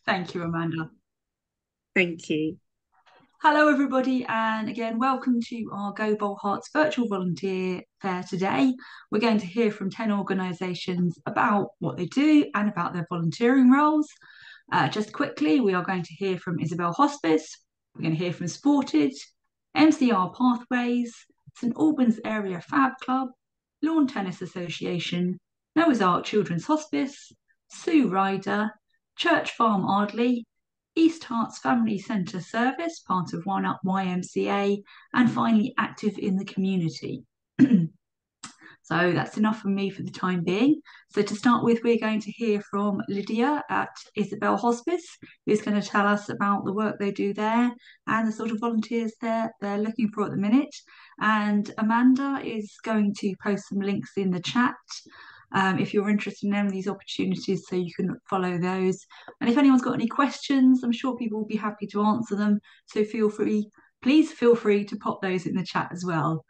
Thank you, Amanda. Thank you. Hello, everybody, and again, welcome to our Go Bold Hearts virtual volunteer fair today. We're going to hear from 10 organisations about what they do and about their volunteering roles. Just quickly, we are going to hear from Isabel Hospice, we're going to hear from Sported, MCR Pathways, St Albans Area PHAB Club, Lawn Tennis Association, Noah's Ark Children's Hospice, Sue Ryder, Church Farm Ardeley, East Herts Family Centre Service, part of One Up YMCA, and finally Active in the Community. So that's enough from me for the time being. So to start with, we're going to hear from Lydia at Isabel Hospice, who's going to tell us about the work they do there and the sort of volunteers they're looking for at the minute. And Amanda is going to post some links in the chat if you're interested in any of these opportunities, so you can follow those. And if anyone's got any questions, I'm sure people will be happy to answer them. So please feel free to pop those in the chat as well.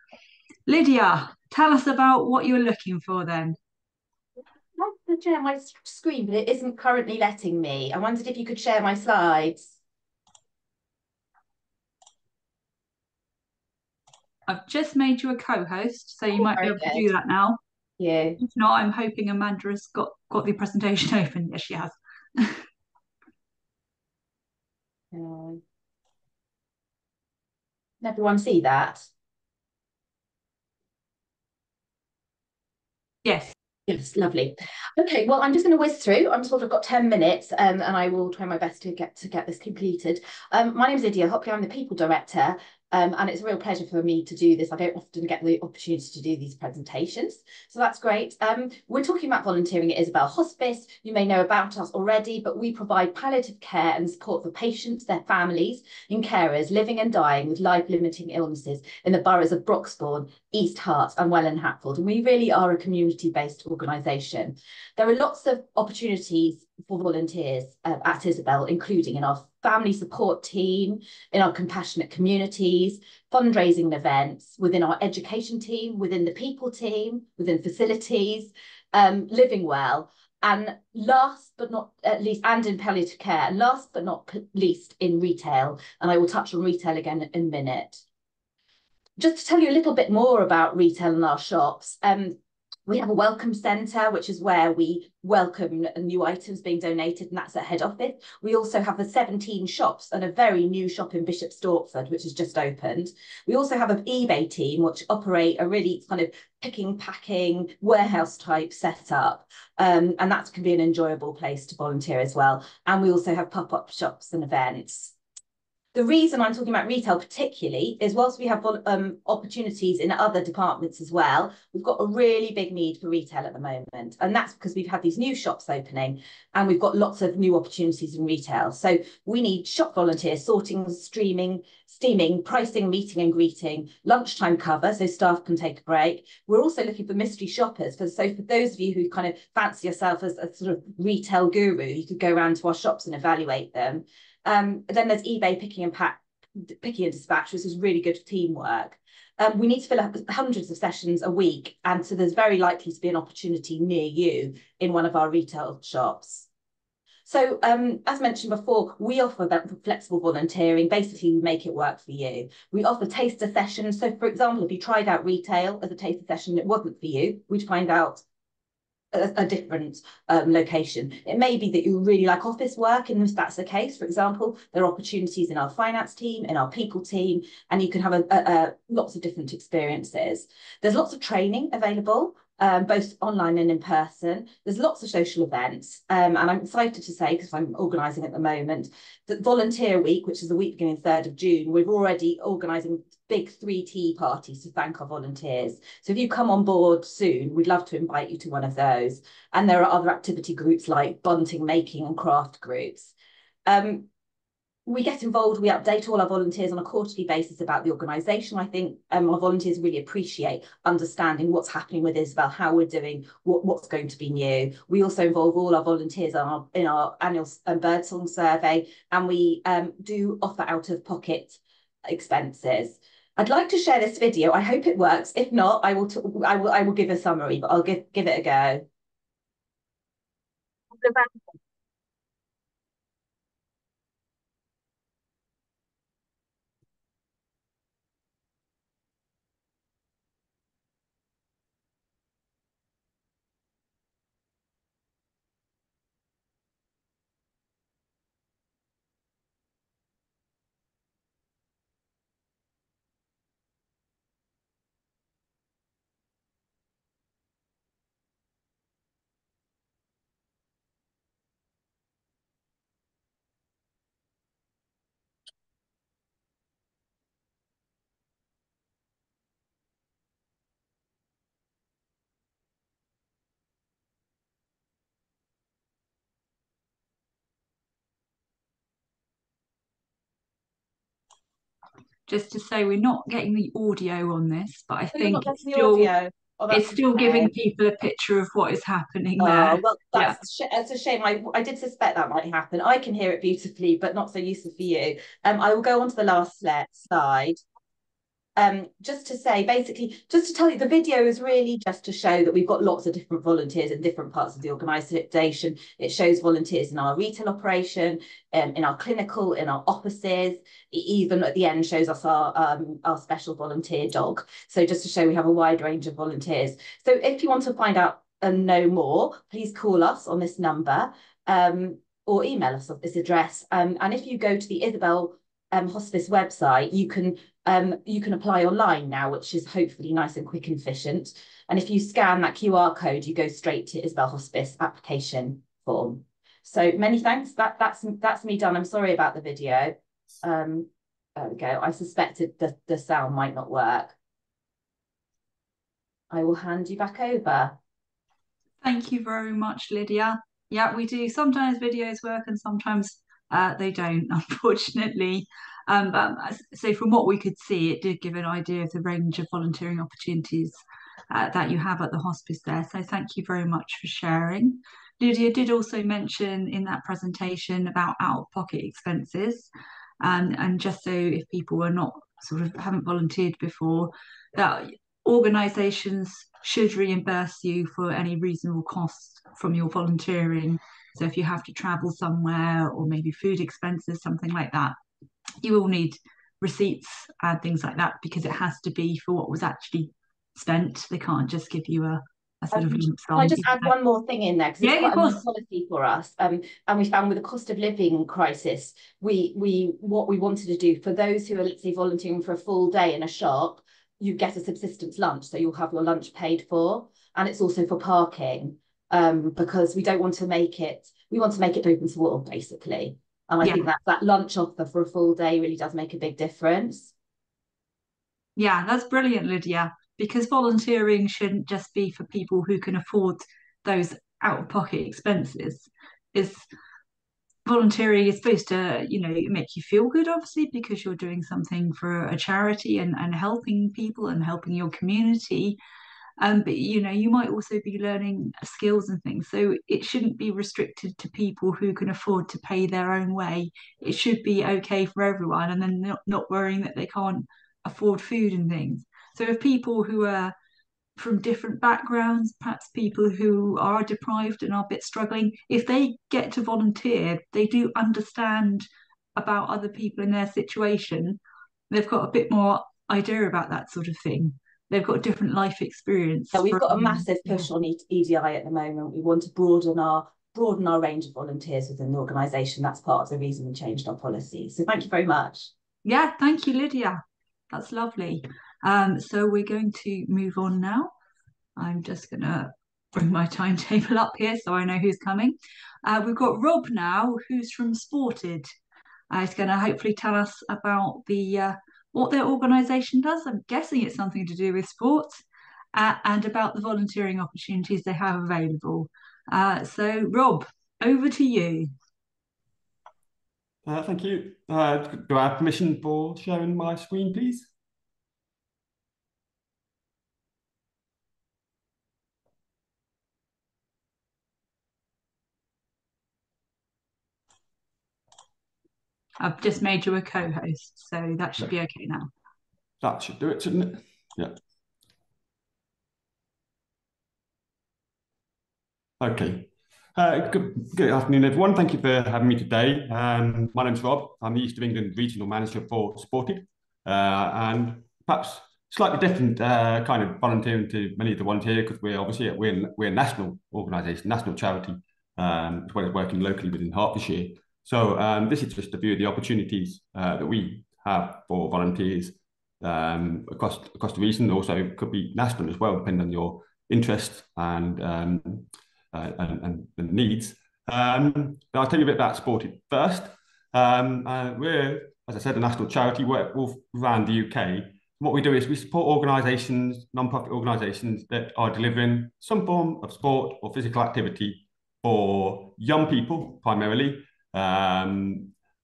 Lydia, tell us about what you're looking for then. I'd like to share my screen, but it isn't currently letting me. I wondered if you could share my slides. I've just made you a co-host, so you might be able to do that now. Yeah. If not, I'm hoping Amanda has got the presentation open. Yes, she has. Can everyone see that? Yes. Yes, lovely. Okay, well, I'm just going to whiz through. I'm sort of got 10 minutes and I will try my best to get this completed. My name is Lydia Hopley. I'm the People Director. And it's a real pleasure for me to do this. I don't often get the opportunity to do these presentations, so that's great. We're talking about volunteering at Isabel Hospice. You may know about us already, but we provide palliative care and support for patients, their families, and carers living and dying with life-limiting illnesses in the boroughs of Broxbourne, East Herts, and Welwyn Hatfield. And we really are a community-based organisation. There are lots of opportunities for volunteers at Isabel, including in our family support team, in our compassionate communities, fundraising events, within our education team, within the people team, within facilities, living well, and last but not least, and in palliative care, and last but not least in retail. And I will touch on retail again in a minute. Just to tell you a little bit more about retail and our shops, we have a welcome centre, which is where we welcome new items being donated, and that's at head office. We also have the 17 shops and a very new shop in Bishop Stortford, which has just opened. We also have an eBay team, which operate a really kind of picking, packing, warehouse type setup. And that can be an enjoyable place to volunteer as well. And we also have pop-up shops and events. The reason I'm talking about retail particularly is whilst we have opportunities in other departments as well, we've got a really big need for retail at the moment. And that's because we've had these new shops opening and we've got lots of new opportunities in retail. So we need shop volunteers, sorting, steaming, pricing, meeting and greeting, lunchtime cover so staff can take a break. We're also looking for mystery shoppers. So for those of you who kind of fancy yourself as a sort of retail guru, you could go around to our shops and evaluate them. Then there's eBay picking and dispatch, which is really good teamwork. We need to fill up hundreds of sessions a week, and so there's very likely to be an opportunity near you in one of our retail shops. So as mentioned before, we offer flexible volunteering. Basically, we make it work for you. We offer taster sessions. So for example, if you tried out retail as a taster session and it wasn't for you, we'd find out a different location. It may be that you really like office work, and if that's the case, for example, there are opportunities in our finance team, in our people team, and you can have lots of different experiences. There's lots of training available, both online and in person. There's lots of social events, and I'm excited to say, because I'm organising at the moment, that Volunteer Week, which is the week beginning 3rd of June, we're already organising big 3 tea parties to thank our volunteers. So if you come on board soon, we'd love to invite you to one of those. And there are other activity groups like bunting, making and craft groups. We get involved, we update all our volunteers on a quarterly basis about the organisation. I think our volunteers really appreciate understanding what's happening with Isabel, how we're doing, what's going to be new. We also involve all our volunteers in our annual birdsong survey, and we do offer out-of-pocket expenses. I'd like to share this video. I hope it works. If not, I will give a summary, but I'll give it a go. just to say we're not getting the audio on this, but I Oh, you're think not getting the audio. Oh, it's that's still okay. giving people a picture of what is happening there. Oh, well, Yeah. that's a shame. I did suspect that might happen. I can hear it beautifully, but not so useful for you. I will go on to the last slide. Just to say, basically, just to tell you, the video is really just to show that we've got lots of different volunteers in different parts of the organisation. It shows volunteers in our retail operation, in our clinical, in our offices. It even at the end shows us our special volunteer dog. So just to show we have a wide range of volunteers. So if you want to find out and know more, please call us on this number or email us at this address. And if you go to the Isabel Hospice website, you can apply online now, which is hopefully nice and quick and efficient. And if you scan that QR code, you go straight to Isabel Hospice application form. So many thanks. That's me done. I'm sorry about the video. There we go. I suspected that the sound might not work. I will hand you back over. Thank you very much, Lydia. Yeah, we do. Sometimes videos work and sometimes they don't, unfortunately. So from what we could see, it did give an idea of the range of volunteering opportunities that you have at the hospice there. So thank you very much for sharing. Lydia did also mention in that presentation about out-of-pocket expenses. And just so if people are not haven't volunteered before, that organisations should reimburse you for any reasonable costs from your volunteering. So if you have to travel somewhere or maybe food expenses, something like that, you will need receipts and things like that because it has to be for what was actually spent. They can't just give you a sort of lump sum. Can I just add one more thing in there because it's quite a new policy for us, and we found with the cost of living crisis, what we wanted to do for those who are, let's say, volunteering for a full day in a shop, you get a subsistence lunch, so you'll have your lunch paid for, and it's also for parking, because we want to make it open to all, basically. And I think that lunch offer for a full day really does make a big difference. Yeah, that's brilliant, Lydia, because volunteering shouldn't just be for people who can afford those out-of-pocket expenses. Volunteering is supposed to, make you feel good, obviously, because you're doing something for a charity and helping people and helping your community. But you might also be learning skills and things. So it shouldn't be restricted to people who can afford to pay their own way. It should be okay for everyone, and then not worrying that they can't afford food and things. So if people who are from different backgrounds, perhaps people who are deprived and are a bit struggling, if they get to volunteer, they do understand about other people in their situation. They've got a bit more idea about that sort of thing. They've got different life experience. Yeah, we've got a massive push on EDI at the moment. We want to broaden our range of volunteers within the organisation. That's part of the reason we changed our policy. So thank you very much. Yeah, thank you, Lydia. That's lovely. So we're going to move on now. I'm just going to bring my timetable up here so I know who's coming. We've got Rob now, who's from Sported. He's going to hopefully tell us about what their organisation does. I'm guessing it's something to do with sports, and about the volunteering opportunities they have available. So, Rob, over to you. Thank you. Do I have permission for sharing my screen, please? I've just made you a co-host, so that should be okay now. That should do it, shouldn't it? Yeah. Okay. Good afternoon, everyone. Thank you for having me today. My name's Rob. I'm the East of England Regional Manager for Sported, and perhaps slightly different kind of volunteering to many of the ones here, because we're a national organisation, national charity, as well as working locally within Hertfordshire. So this is just a few of the opportunities that we have for volunteers across the region. Also, could be national as well, depending on your interests and needs. But I'll tell you a bit about Sported first. We're, as I said, a national charity, work all around the UK. What we do is we support organisations, non-profit organisations that are delivering some form of sport or physical activity for young people primarily,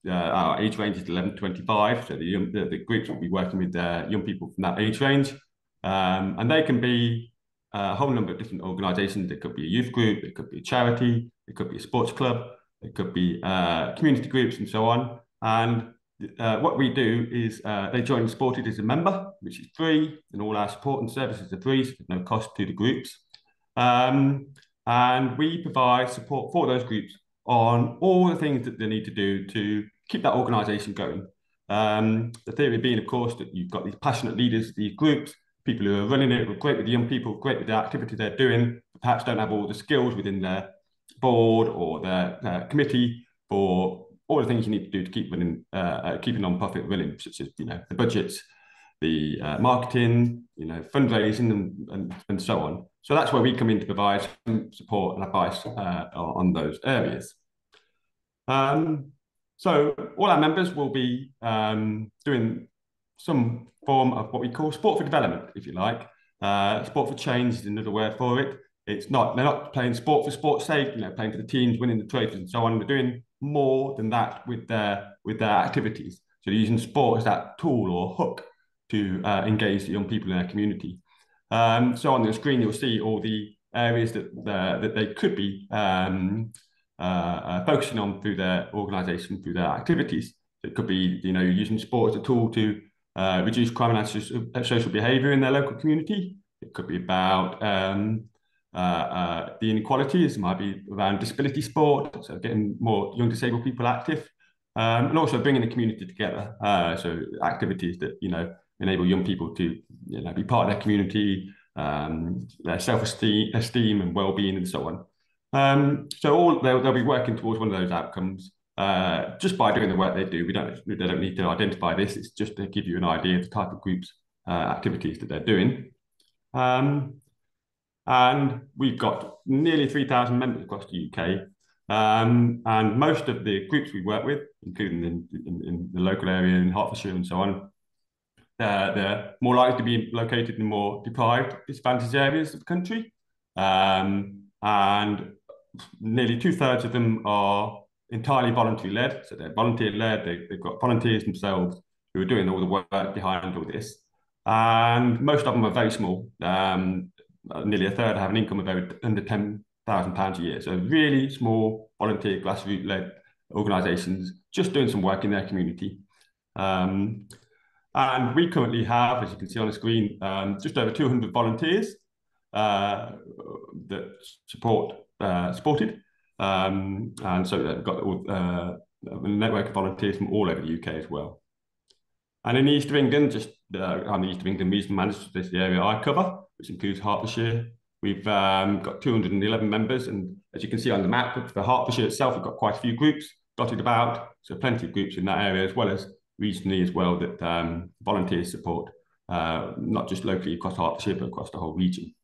our age range is 11 to 25, so the groups will be working with young people from that age range. And they can be a whole number of different organisations. It could be a youth group, it could be a charity, it could be a sports club, it could be community groups and so on. And what we do is they join Sported as a member, which is free, and all our support and services are free, so there's no cost to the groups. And we provide support for those groups on all the things that they need to do to keep that organisation going. The theory being, of course, that you've got these passionate leaders, these groups, people who are running it, who are great with the young people, great with the activity they're doing, but perhaps don't have all the skills within their board or their committee for all the things you need to do to keep running, keep a non-profit running, such as the budgets, the marketing, fundraising, and so on. So that's where we come in to provide some support and advice on those areas. So all our members will be doing some form of what we call sport for development, if you like. Sport for change is another word for it. They're not playing sport for sport's sake, playing for the teams, winning the trophies and so on. They're doing more than that with their activities. So they're using sport as that tool or hook to engage the young people in their community. So on the screen, you'll see all the areas that they could be focusing on through their organisation, through their activities. It could be, using sport as a tool to reduce crime and social behaviour in their local community. It could be about the inequalities. It might be around disability sport, so getting more young disabled people active, and also bringing the community together. So activities that enable young people to be part of their community, their self-esteem and well-being and so on. So they'll be working towards one of those outcomes just by doing the work they do. They don't need to identify this. It's just to give you an idea of the type of groups, activities that they're doing. And we've got nearly 3,000 members across the UK. And most of the groups we work with, including in the local area in Hertfordshire and so on, they're more likely to be located in more deprived, disadvantaged areas of the country. And nearly 2/3 of them are entirely voluntary-led. So they're volunteer-led. They've got volunteers themselves who are doing all the work behind all this. And most of them are very small. Nearly 1/3 have an income of under £10,000 a year. So really small, volunteer, grassroots-led organisations just doing some work in their community. And we currently have, as you can see on the screen, just over 200 volunteers that support Sported. And so they've got a network of volunteers from all over the UK as well. And in the East of England, I'm the East of England regional manager, so this is the area I cover, which includes Hertfordshire. We've got 211 members, and as you can see on the map, for Hertfordshire itself, we've got quite a few groups dotted about, so plenty of groups in that area, as well as regionally as well, that volunteers support, not just locally across Hertfordshire, but across the whole region.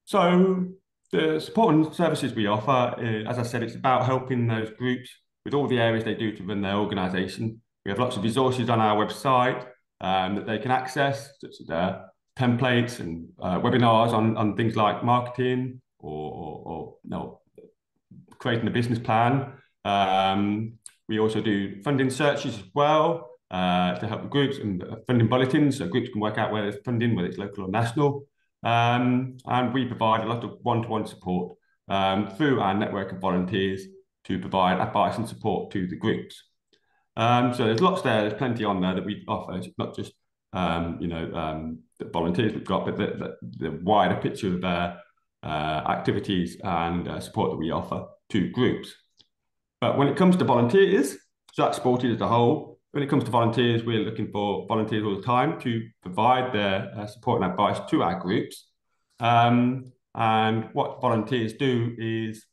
So the support and services we offer, as I said, it's about helping those groups with all the areas they do to run their organisation. We have lots of resources on our website that they can access, such as templates and webinars on things like marketing or creating a business plan. We also do funding searches as well to help the groups, and funding bulletins, so groups can work out where there's funding, whether it's local or national. And we provide a lot of one-to-one support through our network of volunteers to provide advice and support to the groups. So there's lots there, there's plenty on there that we offer. It's not just the volunteers we've got, but the wider picture of their activities and support that we offer to groups. But when it comes to volunteers, so that's Sported as a whole. When it comes to volunteers, we're looking for volunteers all the time to provide their support and advice to our groups. And what volunteers do is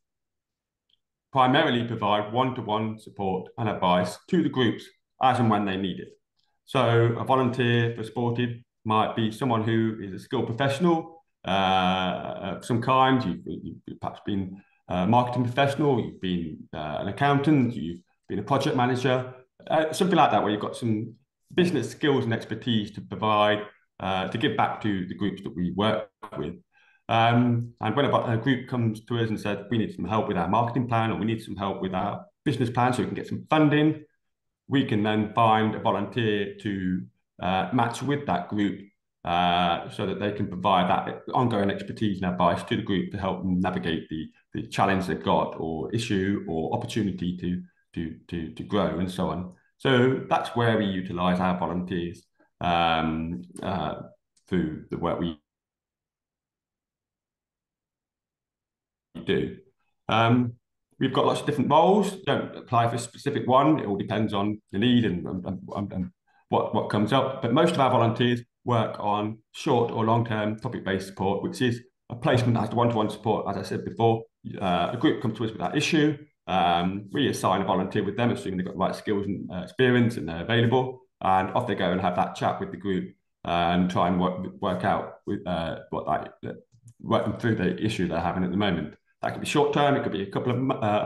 primarily provide one-to-one support and advice to the groups as and when they need it. So a volunteer for Sported might be someone who is a skilled professional of some kind. You've perhaps been a marketing professional, you've been an accountant, you've been a project manager, something like that, where you've got some business skills and expertise to provide, to give back to the groups that we work with. And when a group comes to us and says, we need some help with our marketing plan, or we need some help with our business plan so we can get some funding, we can then find a volunteer to match with that group so that they can provide that ongoing expertise and advice to the group to help them navigate the challenge they've got, or issue, or opportunity to grow, and so on. So that's where we utilise our volunteers through the work we do. We've got lots of different roles. Don't apply for a specific one. It all depends on the need and what comes up. But most of our volunteers work on short or long-term topic-based support, which is a placement as one-to-one support. As I said before, a group comes to us with that issue. We assign a volunteer with them, assuming they've got the right skills and experience and they're available. And off they go and have that chat with the group and try and work out with work them through the issue they're having at the moment. That could be short term, it could be a couple of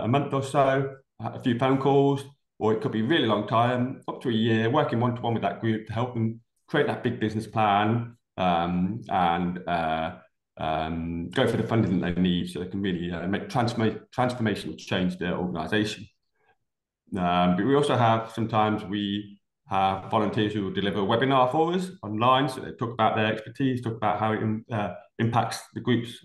a month or so, a few phone calls, or it could be really long time, up to a year, working one-to-one with that group to help them create that big business plan and go for the funding that they need so they can really make transformational change to their organisation. But we also have, sometimes we have volunteers who will deliver a webinar for us online, so they talk about their expertise, talk about how it impacts the groups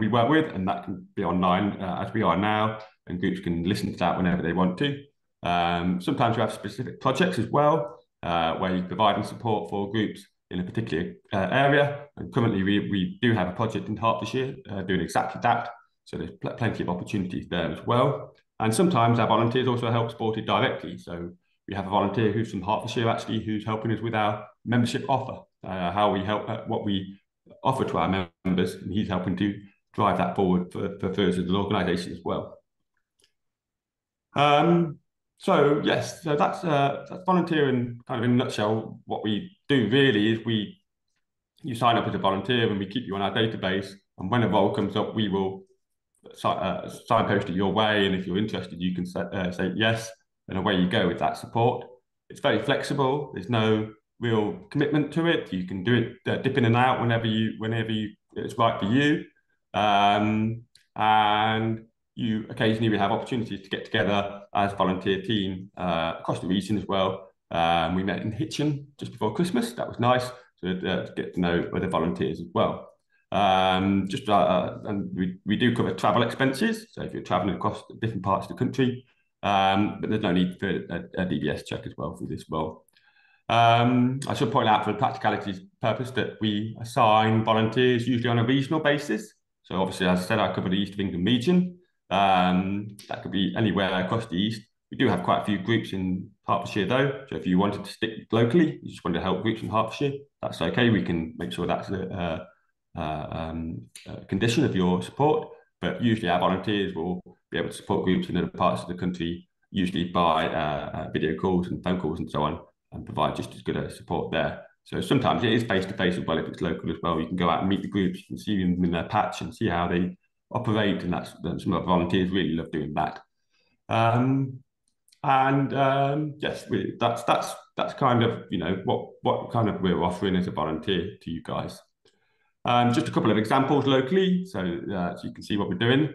we work with, and that can be online as we are now, and groups can listen to that whenever they want to. Sometimes we have specific projects as well, where you're providing support for groups in a particular area, and currently we do have a project in Hertfordshire doing exactly that, so there's plenty of opportunities there as well. And sometimes our volunteers also help Sported directly, so we have a volunteer who's from Hertfordshire actually, who's helping us with our membership offer, how we help, what we offer to our members, and he's helping to drive that forward for us as an organisation as well. So yes, so that's volunteering kind of in a nutshell. What we do really is you sign up as a volunteer and we keep you on our database, and when a role comes up, we will signpost it your way, and if you're interested, you can say yes, and away you go with that support. It's very flexible. There's no real commitment to it. You can do it dip in and out whenever it's right for you. And you occasionally we have opportunities to get together as a volunteer team across the region as well. We met in Hitchin just before Christmas. That was nice to get to know other volunteers as well. And we do cover travel expenses. So if you're traveling across different parts of the country, but there's no need for a DBS check as well for this role. I should point out for the practicalities purpose that we assign volunteers usually on a regional basis. So obviously, as I said, I cover the East of England region. That could be anywhere across the East. We do have quite a few groups in Hertfordshire though. So if you wanted to stick locally, you just want to help groups in Hertfordshire, that's okay. We can make sure that's a condition of your support. But usually our volunteers will be able to support groups in other parts of the country, usually by video calls and phone calls and so on, and provide just as good a support there. So sometimes it is face-to-face as well if it's local as well. You can go out and meet the groups and see them in their patch and see how they operate, and some of the volunteers really love doing that. Yes, that's kind of what kind of we're offering as a volunteer to you guys. Just a couple of examples locally, so you can see what we're doing.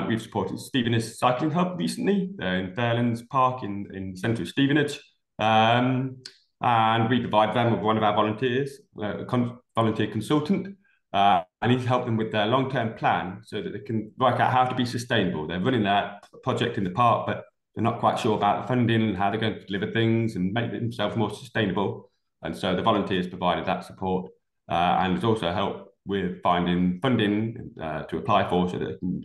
We've supported Stevenage Cycling Hub recently. They're in Fairlands Park in the centre of Stevenage. And we provide them with one of our volunteers, a volunteer consultant, and he's helped them with their long-term plan so that they can work out how to be sustainable. They're running that project in the park, but they're not quite sure about the funding and how they're going to deliver things and make themselves more sustainable. And so the volunteers provided that support, and it's also helped with finding funding to apply for so that they can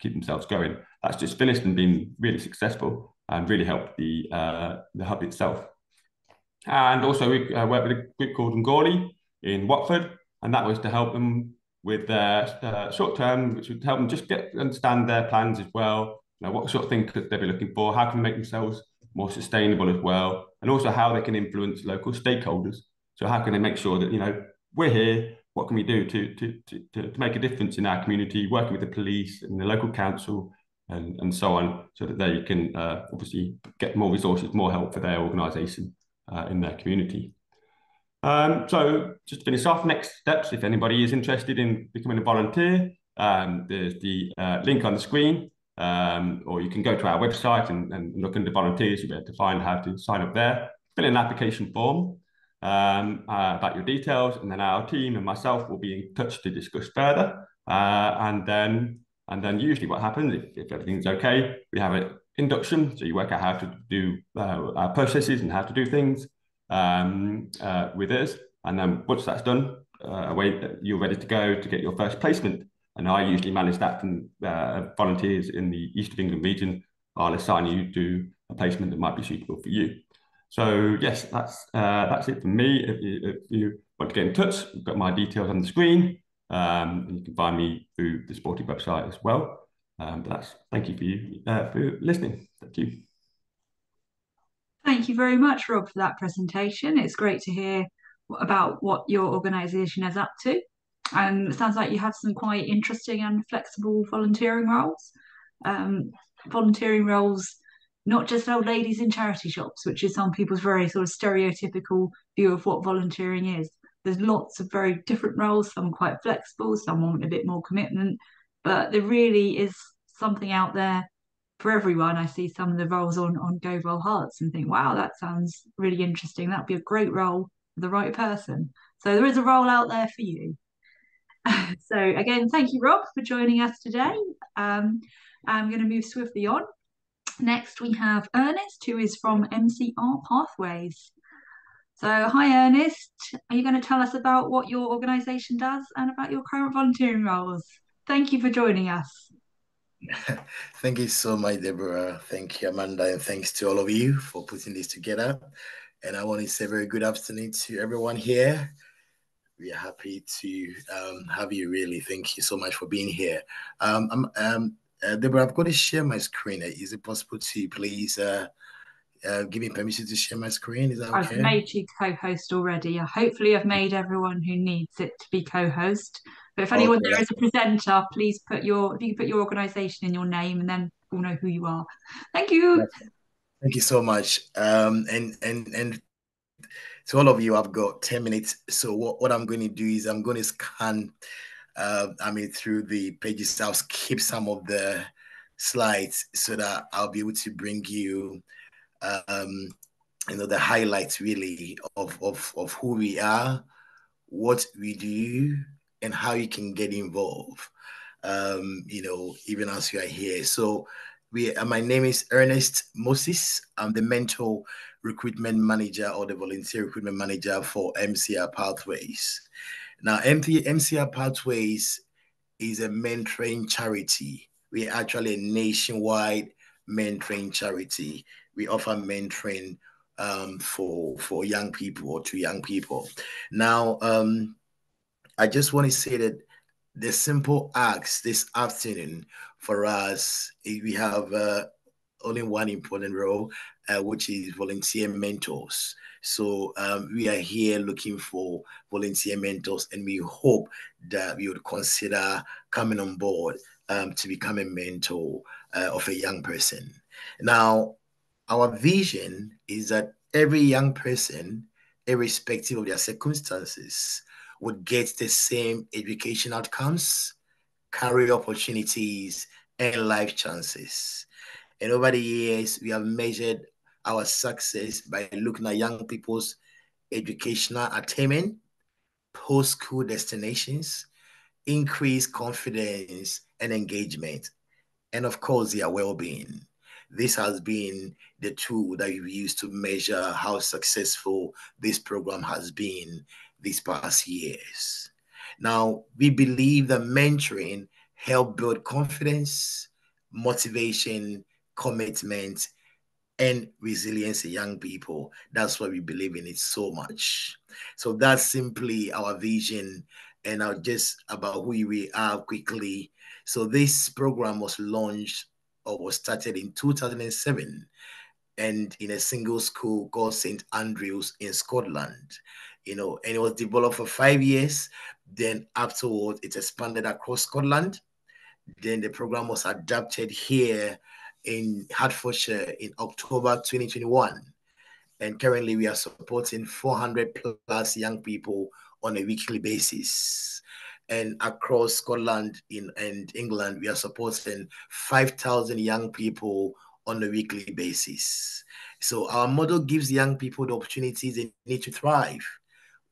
keep themselves going. That's just finished and been really successful and really helped the hub itself. And also we worked with a group called Ardeley in Watford, and that was to help them with their short term, which would help them just understand their plans as well. What sort of thing could they be looking for? How can they make themselves more sustainable as well? And also how they can influence local stakeholders. So how can they make sure that, we're here, what can we do to make a difference in our community, working with the police and the local council and so on, so that they can obviously get more resources, more help for their organisation in their community. So just to finish off, next steps, if anybody is interested in becoming a volunteer, there's the link on the screen, or you can go to our website and look under volunteers. You'll be able to find how to sign up there, fill in an application form about your details, and then our team and myself will be in touch to discuss further. And then usually what happens, if everything's okay, we have an induction, so you work out how to do our processes and how to do things with us. And then once that's done, you're ready to go to get your first placement. And I usually manage that from volunteers in the East of England region. I'll assign you to a placement that might be suitable for you. So yes, that's it from me. If you want to get in touch, we've got my details on the screen. And you can find me through the Sporty website as well. Thank you for listening. Thank you. Thank you very much, Rob, for that presentation. It's great to hear about what your organisation is up to. And it sounds like you have some quite interesting and flexible volunteering roles. Volunteering roles, not just old ladies in charity shops, which is some people's very sort of stereotypical view of what volunteering is. There's lots of very different roles, some quite flexible, some want a bit more commitment, but there really is something out there for everyone. I see some of the roles on Go Roll Hearts and think, wow, that sounds really interesting. That'd be a great role for the right person. So there is a role out there for you. So again, thank you, Rob, for joining us today. I'm going to move swiftly on. Next, we have Ernest, who is from MCR Pathways. So hi, Ernest. Are you going to tell us about what your organisation does and about your current volunteering roles? Thank you for joining us. Thank you so much, Deborah. Thank you, Amanda, and thanks to all of you for putting this together. And I want to say very good afternoon to everyone here. We are happy to have you, really. Thank you so much for being here. Deborah, I've got to share my screen. Is it possible to please give me permission to share my screen? Is that okay? I've made you co-host already. Hopefully I've made everyone who needs it to be co-host. But if anyone there is a presenter, please if you can put your organisation in your name, and then we'll know who you are. Thank you. Thank you so much. And to all of you, I've got 10 minutes. So what I'm going to do is I'm going to scan through the pages. I'll skip some of the slides so that I'll be able to bring you the highlights really of who we are, what we do, and how you can get involved, even as you are here. So my name is Ernest Moses. I'm the mentor recruitment manager, or the volunteer recruitment manager for MCR Pathways. Now, MCR Pathways is a mentoring charity. We are actually a nationwide mentoring charity. We offer mentoring for young people, or to young people. Now, I just want to say that the simple acts this afternoon for us, we have only one important role, which is volunteer mentors. So we are here looking for volunteer mentors, and we hope that we would consider coming on board to become a mentor of a young person. Now, our vision is that every young person, irrespective of their circumstances, would get the same education outcomes, career opportunities, and life chances. And over the years, we have measured our success by looking at young people's educational attainment, post-school destinations, increased confidence and engagement, and of course, their well-being. This has been the tool that we've used to measure how successful this program has been these past years. Now, we believe that mentoring helps build confidence, motivation, commitment, and resilience in young people. That's why we believe in it so much. So that's simply our vision, and just about who we are quickly. So this program was launched, or was started in 2007, and in a single school called St. Andrews in Scotland, and it was developed for 5 years. Then afterwards, it expanded across Scotland. Then the program was adapted here in Hertfordshire in October 2021. And currently we are supporting 400 plus young people on a weekly basis. And across Scotland and England, we are supporting 5,000 young people on a weekly basis. So our model gives young people the opportunities they need to thrive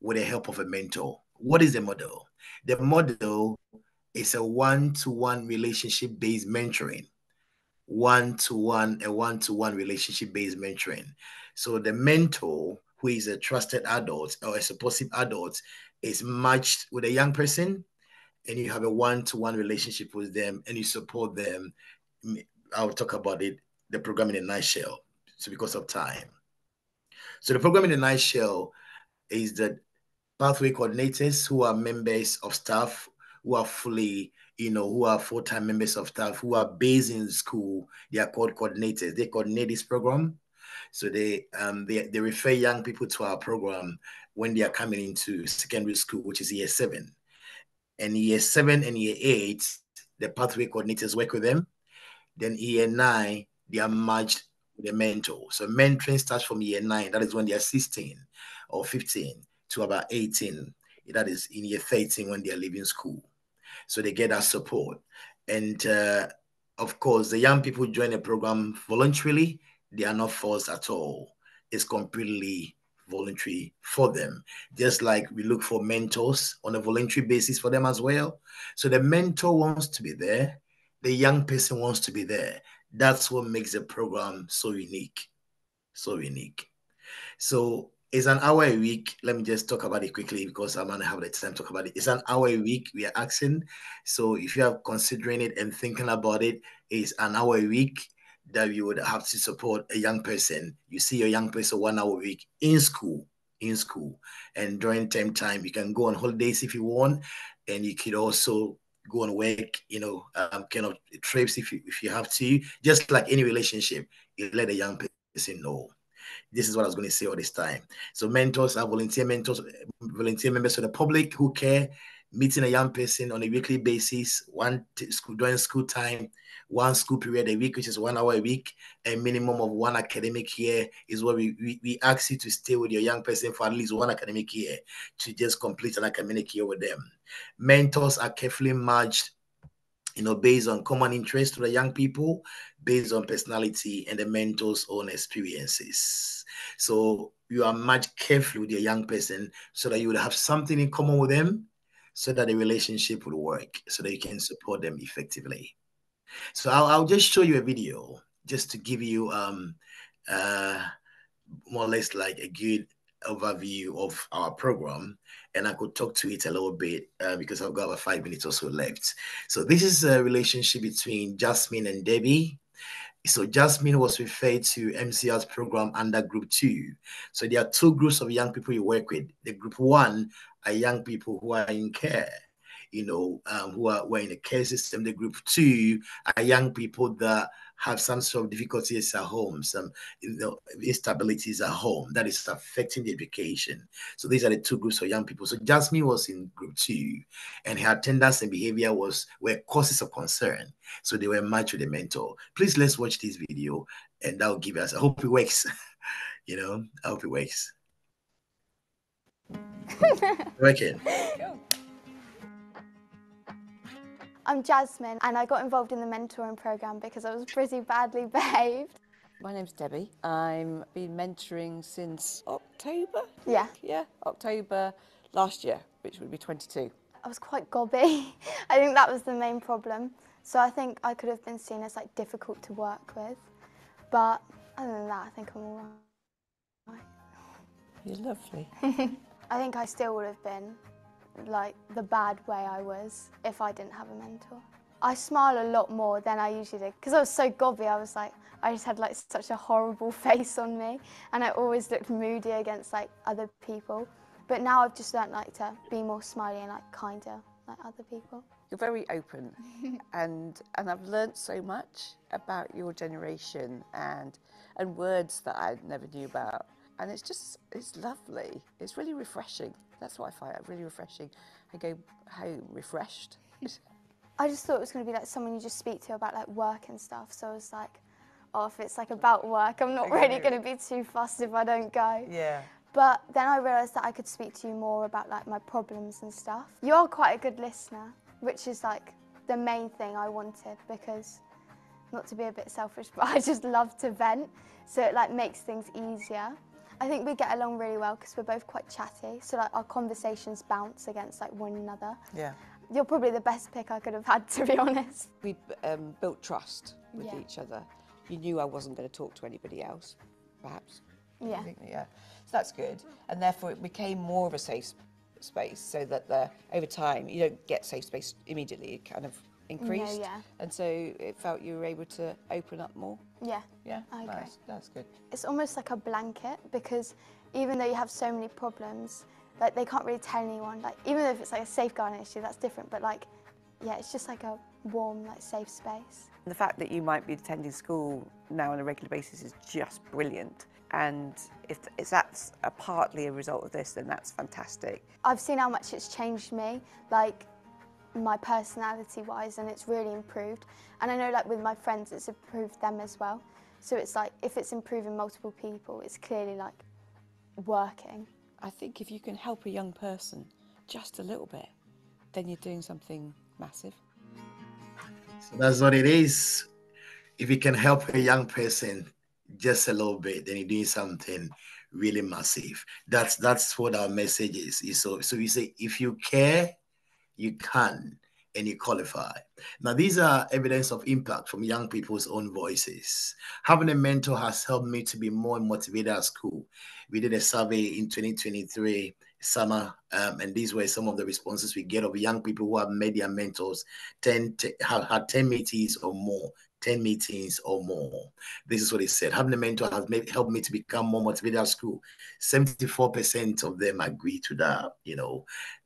with the help of a mentor. What is the model? The model is a one-to-one relationship-based mentoring. A one-to-one relationship-based mentoring. So the mentor, who is a trusted adult or a supportive adult, is matched with a young person, and you have a one-to-one relationship with them, and you support them. I'll talk about it, the program in a nutshell, so because of time. So the program in a nutshell is that pathway coordinators who are members of staff, who are fully, who are full-time members of staff, who are based in school, they are called coordinators. They coordinate this program. So they refer young people to our program when they are coming into secondary school, which is year 7. And year 7 and year 8, the pathway coordinators work with them. Then year 9, they are matched with a mentor. So mentoring starts from year 9. That is when they are 16 or 15 to about 18. That is in year 13 when they are leaving school. So they get that support. And of course, the young people join the program voluntarily. They are not forced at all. It's completely voluntary for them. Just like we look for mentors on a voluntary basis for them as well. So the mentor wants to be there. The young person wants to be there. That's what makes the program so unique. So unique. So it's an hour a week. Let me just talk about it quickly because I'm gonna have the time to talk about it. It's an hour a week we are asking. So if you are considering it and thinking about it, it's an hour a week that you would have to support a young person. You see your young person 1 hour a week in school. And during term time, you can go on holidays if you want, and you could also go on work, kind of trips if you have to. Just like any relationship, you let a young person know. This is what I was going to say all this time. So mentors are volunteer members of the public who care, meeting a young person on a weekly basis, during school time, one school period a week, which is 1 hour a week, a minimum of 1 academic year is what we ask you to stay with your young person for at least 1 academic year to just complete an academic year with them. Mentors are carefully matched, based on common interest to the young people, based on personality and the mentor's own experiences. So you are matched carefully with your young person so that you would have something in common with them, so that the relationship will work, so that you can support them effectively. So I'll just show you a video just to give you more or less like a good overview of our program, and I could talk to it a little bit because I've got about 5 minutes or so left. So this is a relationship between Jasmine and Debbie. So Jasmine was referred to MCR's program under Group 2. So there are 2 groups of young people you work with. The Group 1 are young people who are in care, who are in the care system. The Group 2 are young people that have some sort of difficulties at home, some instabilities at home that is affecting the education. So these are the 2 groups of young people. So Jasmine was in Group 2, and her attendance and behavior were causes of concern. So they were matched with a mentor. Please, let's watch this video, and that will give us, I hope it works. I hope it works. Working. I'm Jasmine, and I got involved in the mentoring programme because I was pretty badly behaved. My name's Debbie. I've been mentoring since October? Yeah. Yeah, October last year, which would be 22. I was quite gobby. I think that was the main problem. So I think I could have been seen as difficult to work with. But other than that, I think I'm all right. You're lovely. I think I still would have been the bad way I was if I didn't have a mentor. I smile a lot more than I usually do because I was so gobby. I just had such a horrible face on me, and I always looked moody against other people. But now I've just learnt to be more smiley and kinder like other people. You're very open, and I've learnt so much about your generation and words that I never knew about. And it's lovely. It's really refreshing. That's what I find really refreshing. I go home refreshed. I just thought it was going to be someone you just speak to about work and stuff. So I was off. It's like about work. I'm not really going to be too fussed if I don't go. Yeah. But then I realised that I could speak to you more about like my problems and stuff. You're quite a good listener, which is like the main thing I wanted, because, not to be a bit selfish, but I just love to vent, so it like makes things easier. I think we get along really well because we're both quite chatty, so like our conversations bounce against like one another. Yeah. You're probably the best pick I could have had, to be honest. We built trust with each other. You knew I wasn't going to talk to anybody else, perhaps. Yeah. I think, yeah. So that's good. And therefore it became more of a safe space, so that over time you don't get safe space immediately. It kind of increased. No, yeah. And so it felt you were able to open up more. Yeah. Yeah. I agree. That's good. It's almost like a blanket, because even though you have so many problems, like they can't really tell anyone. Like even if it's like a safeguarding issue, that's different. But like, yeah, it's just like a warm, like safe space. The fact that you might be attending school now on a regular basis is just brilliant. And if that's partly a result of this, then that's fantastic. I've seen how much it's changed me, like my personality-wise, and it's really improved. And I know like with my friends, it's improved them as well. So it's like, if it's improving multiple people, it's clearly like working. I think if you can help a young person just a little bit, then you're doing something massive. So that's what it is. If you can help a young person just a little bit, then you're doing something really massive. That's what our message is. So we say, if you care, you can, and you qualify. Now, these are evidence of impact from young people's own voices. Having a mentor has helped me to be more motivated at school. We did a survey in 2023 summer, and these were some of the responses we get of young people who have met their mentors, have had 10 meetings or more. 10 meetings or more. This is what he said. Having a mentor has helped me to become more motivated at school. 74% of them agree to that,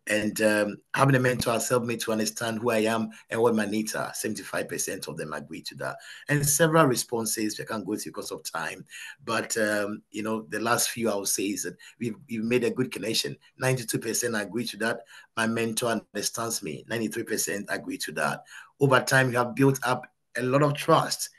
And having a mentor has helped me to understand who I am and what my needs are. 75% of them agree to that. And several responses I can't go through because of time. But, the last few I would say is that we've made a good connection. 92% agree to that. My mentor understands me. 93% agree to that. Over time, we have built up a lot of trust.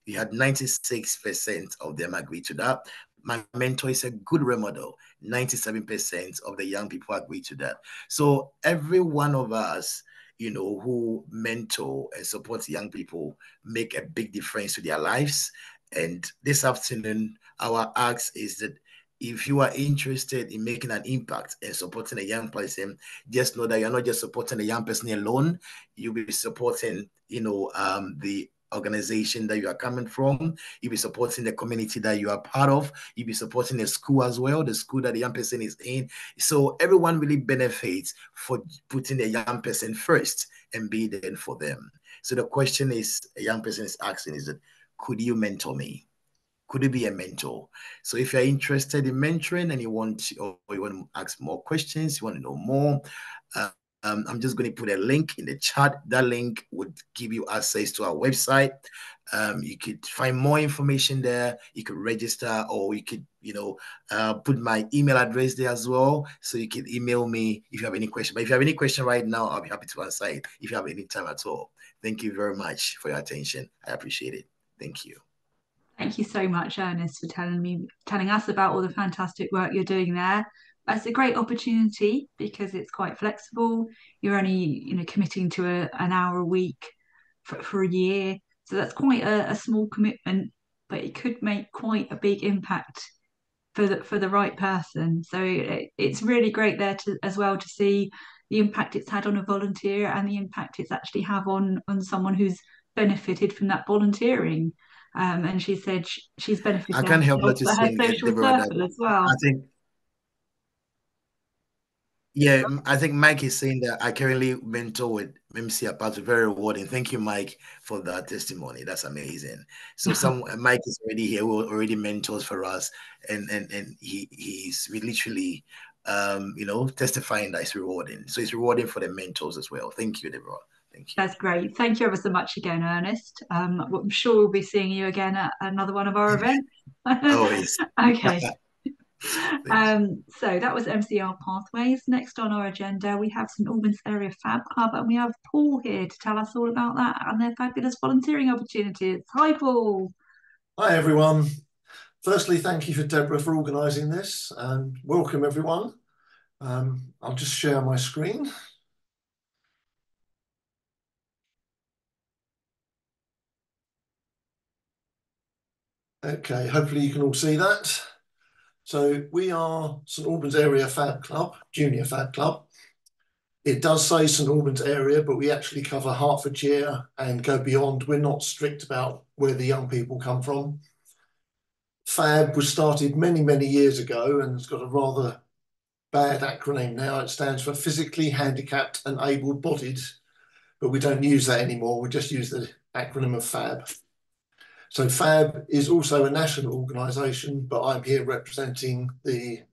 We had 96% of them agree to that. My mentor is a good role model. 97% of the young people agree to that. So every one of us, who mentor and support young people, make a big difference to their lives. And this afternoon, our ask is that if you are interested in making an impact and supporting a young person, just know that you're not just supporting a young person alone. You'll be supporting, the organization that you are coming from. You'll be supporting the community that you are part of. You'll be supporting the school as well, the school that the young person is in. So everyone really benefits for putting the young person first and be there for them. So the question is, a young person is asking, is that, could you mentor me? Could you be a mentor? So if you're interested in mentoring and you want to ask more questions, you want to know more, I'm just going to put a link in the chat. That link would give you access to our website. You could find more information there. You could register, or you could, put my email address there as well. So you can email me if you have any question. But if you have any question right now, I'll be happy to answer it if you have any time at all. Thank you very much for your attention. I appreciate it. Thank you. Thank you so much, Ernest, for telling us about all the fantastic work you're doing there. It's a great opportunity because it's quite flexible. You're only, committing to an hour a week for a year, so that's quite a small commitment, but it could make quite a big impact for the right person. So it's really great there as well to see the impact it's had on a volunteer and the impact it's actually have on someone who's benefited from that volunteering. And she said she's benefited I can't help but to her say, social Deborah, circle as well. I think Mike is saying that I currently mentor with MCR Pathways. Very rewarding. Thank you, Mike, for that testimony. That's amazing. So Mike is already here, who already mentors for us, and he's literally testifying that it's rewarding. So it's rewarding for the mentors as well. Thank you, Deborah. Thank you. That's great. Thank you ever so much again, Ernest. I'm sure we'll be seeing you again at another one of our events. Always. Okay. So that was MCR Pathways. Next on our agenda, we have St Albans Area PHAB Club, and we have Paul here to tell us all about that and their fabulous volunteering opportunities. Hi, Paul. Hi everyone. Firstly, thank you for Deborah for organising this and welcome everyone. I'll just share my screen. Okay, hopefully you can all see that. So we are St Albans Area PHAB Club, Junior PHAB Club. It does say St Albans area, but we actually cover Hertfordshire and go beyond. We're not strict about where the young people come from. PHAB was started many, many years ago and it's got a rather bad acronym now. It stands for Physically Handicapped and Able-Bodied, but we don't use that anymore. We just use the acronym of PHAB. So PHAB is also a national organisation, but I'm here representing the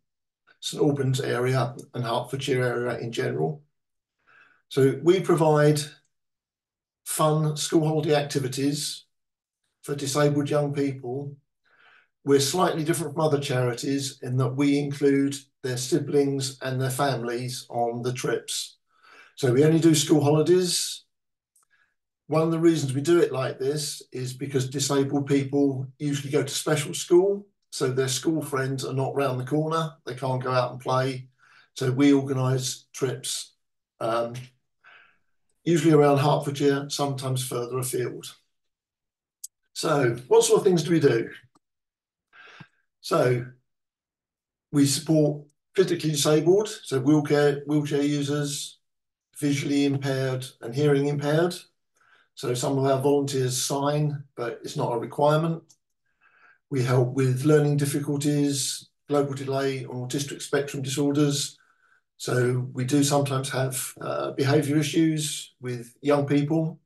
St Albans area and Hertfordshire area in general. So we provide fun school holiday activities for disabled young people. We're slightly different from other charities in that we include their siblings and their families on the trips. So we only do school holidays. One of the reasons we do it like this is because disabled people usually go to special school, so their school friends are not round the corner. They can't go out and play. So we organise trips, usually around Hertfordshire, sometimes further afield. So what sort of things do we do? So we support physically disabled, so wheelchair users, visually impaired and hearing impaired. So some of our volunteers sign, but it's not a requirement. We help with learning difficulties, global delay on autistic spectrum disorders. So we do sometimes have behaviour issues with young people,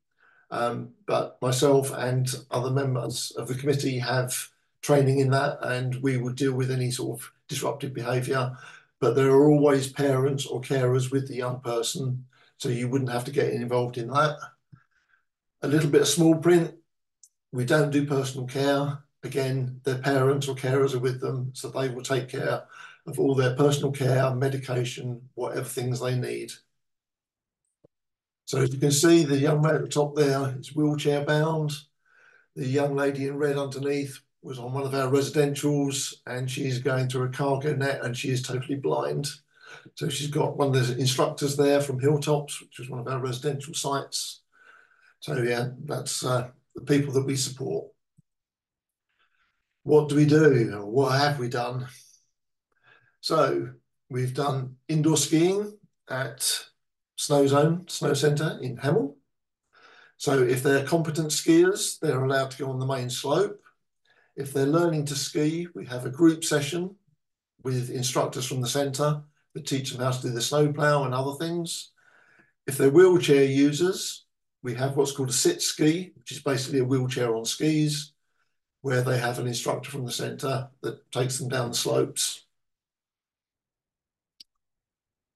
but myself and other members of the committee have training in that, and we would deal with any sort of disruptive behaviour. But there are always parents or carers with the young person, so you wouldn't have to get involved in that. A little bit of small print, we don't do personal care. Again, their parents or carers are with them, so they will take care of all their personal care, medication, whatever things they need. So as you can see, the young man at the top there is wheelchair bound. The young lady in red underneath was on one of our residentials and she's going through a cargo net and she is totally blind. So she's got one of the instructors there from Hilltops, which is one of our residential sites. So yeah, that's the people that we support. What do we do? What have we done? So we've done indoor skiing at Snow Centre in Hemel. So if they're competent skiers, they're allowed to go on the main slope. If they're learning to ski, we have a group session with instructors from the centre that teach them how to do the snowplow and other things. If they're wheelchair users, we have what's called a sit ski, which is basically a wheelchair on skis, where they have an instructor from the centre that takes them down the slopes.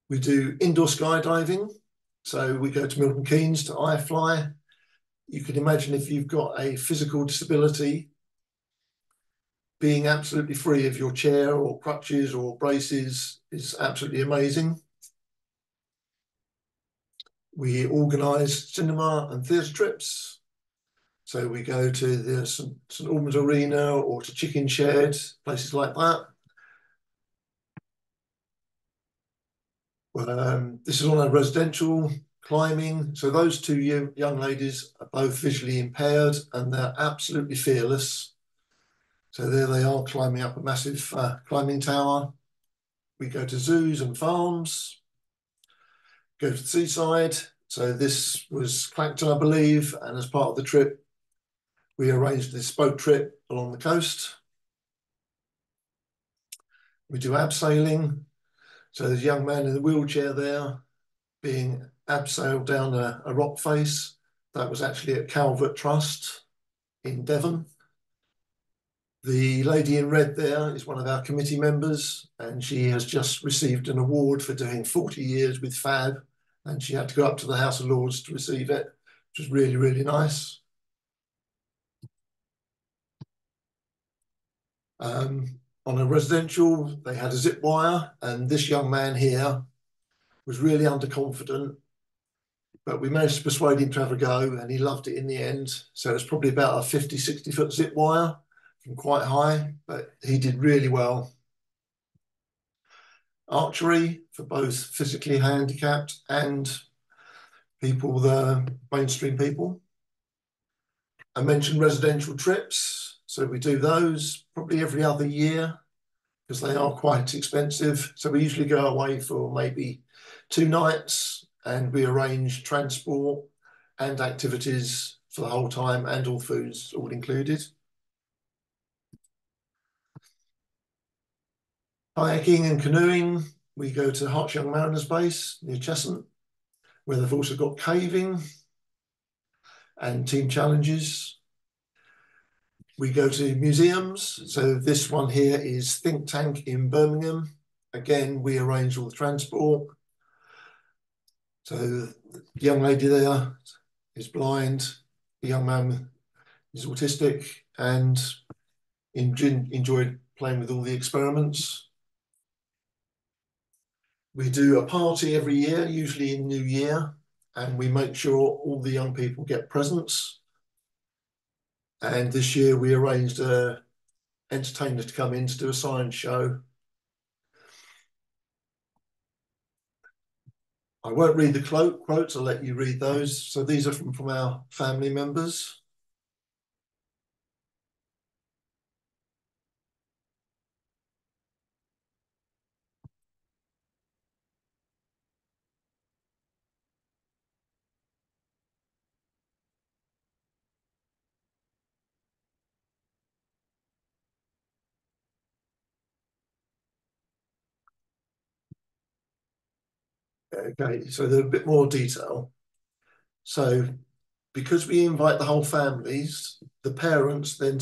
We do indoor skydiving. So we go to Milton Keynes to iFly. You can imagine if you've got a physical disability, being absolutely free of your chair or crutches or braces is absolutely amazing. We organise cinema and theatre trips. So we go to the St Albans Arena or to Chicken Shed, places like that. This is on our residential climbing. So those two young ladies are both visually impaired and they're absolutely fearless. So there they are climbing up a massive climbing tower. We go to zoos and farms, go to the seaside. So this was Clacton, I believe, and as part of the trip, we arranged this boat trip along the coast. We do abseiling. So there's a young man in the wheelchair there being abseiled down a rock face. That was actually at Calvert Trust in Devon. The lady in red there is one of our committee members, and she has just received an award for doing 40 years with PHAB, and she had to go up to the House of Lords to receive it, which was really, really nice. On a residential, they had a zip wire, and this young man here was really underconfident, but we managed to persuade him to have a go, and he loved it in the end. So it's probably about a 50, 60 foot zip wire from quite high, but he did really well. Archery for both physically handicapped and people, the mainstream people. I mentioned residential trips, so we do those probably every other year because they are quite expensive. So we usually go away for maybe 2 nights and we arrange transport and activities for the whole time and all foods all included. Kayaking and canoeing, we go to Herts Young Mariners Base near Cheshunt, where they've also got caving and team challenges. We go to museums. So this one here is Think Tank in Birmingham. Again, we arrange all the transport. So the young lady there is blind, the young man is autistic and enjoyed playing with all the experiments. We do a party every year, usually in New Year, and we make sure all the young people get presents. And this year we arranged an entertainer to come in to do a science show. I won't read the quotes, I'll let you read those. So these are from our family members. Okay, so there's a bit more detail. So because we invite the whole families, the parents then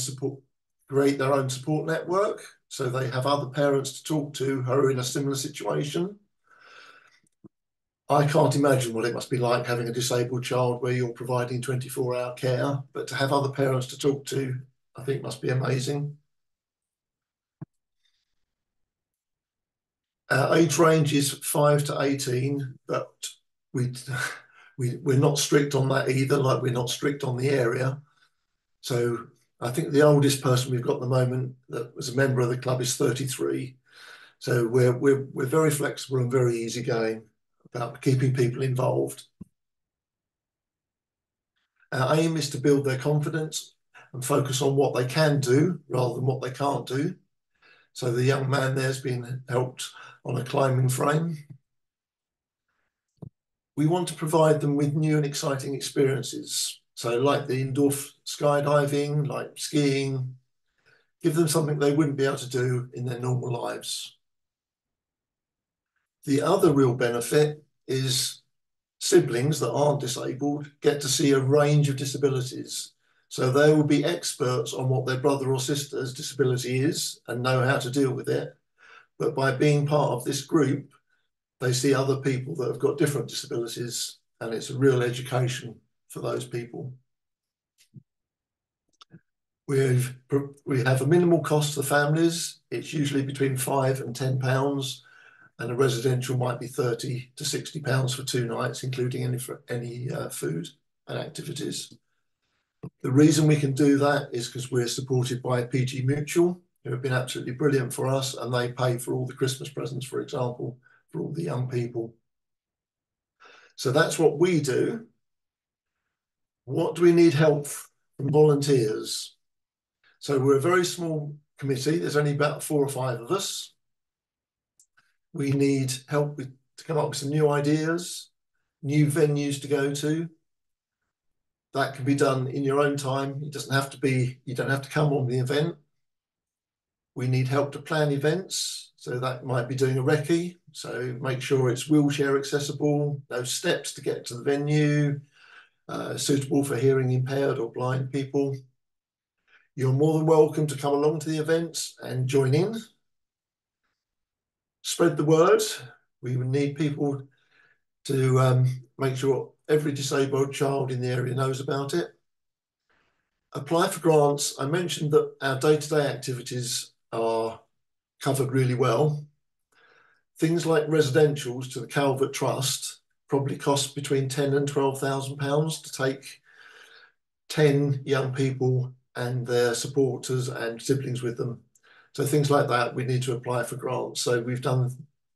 create their own support network. So they have other parents to talk to who are in a similar situation. I can't imagine what it must be like having a disabled child where you're providing 24-hour care, but to have other parents to talk to, I think must be amazing. Our age range is 5 to 18, but we're not strict on that either, like we're not strict on the area. So I think the oldest person we've got at the moment that was a member of the club is 33. So we're very flexible and very easygoing about keeping people involved. Our aim is to build their confidence and focus on what they can do rather than what they can't do. So the young man there's been helped on a climbing frame. We want to provide them with new and exciting experiences. So like the indoor skydiving, like skiing, give them something they wouldn't be able to do in their normal lives. The other real benefit is siblings that aren't disabled get to see a range of disabilities. So they will be experts on what their brother or sister's disability is and know how to deal with it. But by being part of this group, they see other people that have got different disabilities, and it's a real education for those people. We have a minimal cost to the families. It's usually between £5 and £10, and a residential might be £30 to £60 for 2 nights, including any food and activities. The reason we can do that is because we're supported by PG Mutual, who have been absolutely brilliant for us, and they pay for all the Christmas presents, for example, for all the young people. So that's what we do. What do we need help from volunteers? So we're a very small committee. There's only about 4 or 5 of us. We need help to come up with some new ideas, new venues to go to. That can be done in your own time. It doesn't have to be, you don't have to come on the event. We need help to plan events. So that might be doing a recce. So make sure it's wheelchair accessible, no steps to get to the venue, suitable for hearing impaired or blind people. You're more than welcome to come along to the events and join in. Spread the word. We would need people to make sure every disabled child in the area knows about it. Apply for grants. I mentioned that our day-to-day activities are covered really well. Things like residentials to the Calvert Trust probably cost between £10,000 and £12,000 to take 10 young people and their supporters and siblings with them. So things like that, we need to apply for grants. So we've done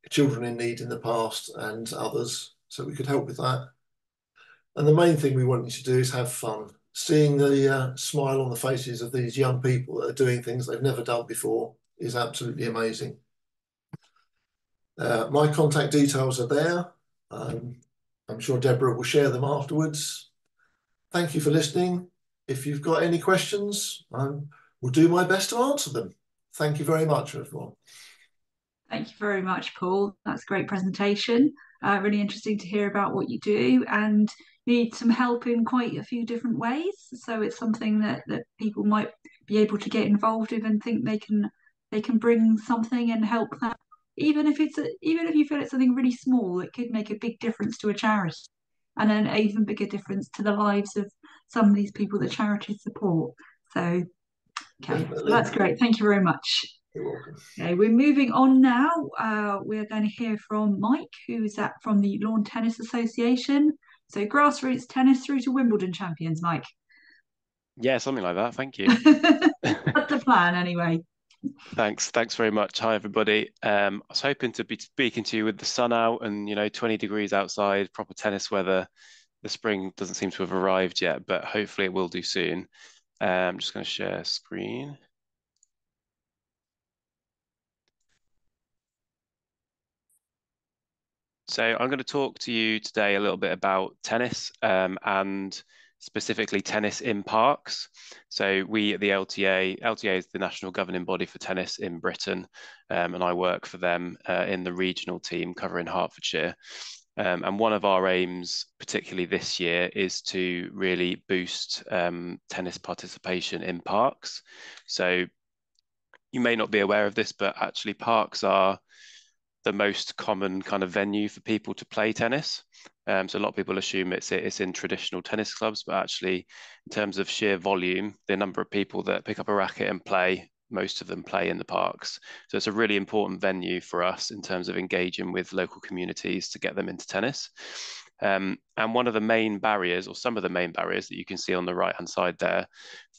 children in need in the past and others, so we could help with that. And the main thing we want you to do is have fun. Seeing the smile on the faces of these young people that are doing things they've never done before is absolutely amazing. My contact details are there. I'm sure Deborah will share them afterwards. Thank you for listening. If you've got any questions, I will do my best to answer them. Thank you very much, everyone. Thank you very much, Paul. That's a great presentation. Really interesting to hear about what you do, and need some help in quite a few different ways. So it's something that people might be able to get involved with and think they can bring something and help that. Even if you feel it's something really small, it could make a big difference to a charity, and an even bigger difference to the lives of some of these people that charities support. So, okay, so that's great. Thank you very much. You're welcome. Okay, we're moving on now. We're going to hear from Mike, who's from the Lawn Tennis Association. So grassroots tennis through to Wimbledon champions, Mike. Yeah, something like that. Thank you. That's the plan, anyway. Thanks very much. Hi, everybody. I was hoping to be speaking to you with the sun out and 20 degrees outside, proper tennis weather. The spring doesn't seem to have arrived yet, but hopefully it will do soon. I'm just going to share screen. So I'm going to talk to you today a little bit about tennis and specifically tennis in parks. So we at the LTA is the national governing body for tennis in Britain, and I work for them in the regional team covering Hertfordshire. And one of our aims, particularly this year, is to really boost tennis participation in parks. So you may not be aware of this, but actually parks are the most common kind of venue for people to play tennis. So a lot of people assume it's in traditional tennis clubs, but actually in terms of sheer volume, the number of people that pick up a racket and play, most of them play in the parks. So it's a really important venue for us in terms of engaging with local communities to get them into tennis. And one of the main barriers, or some of the main barriers that you can see on the right-hand side there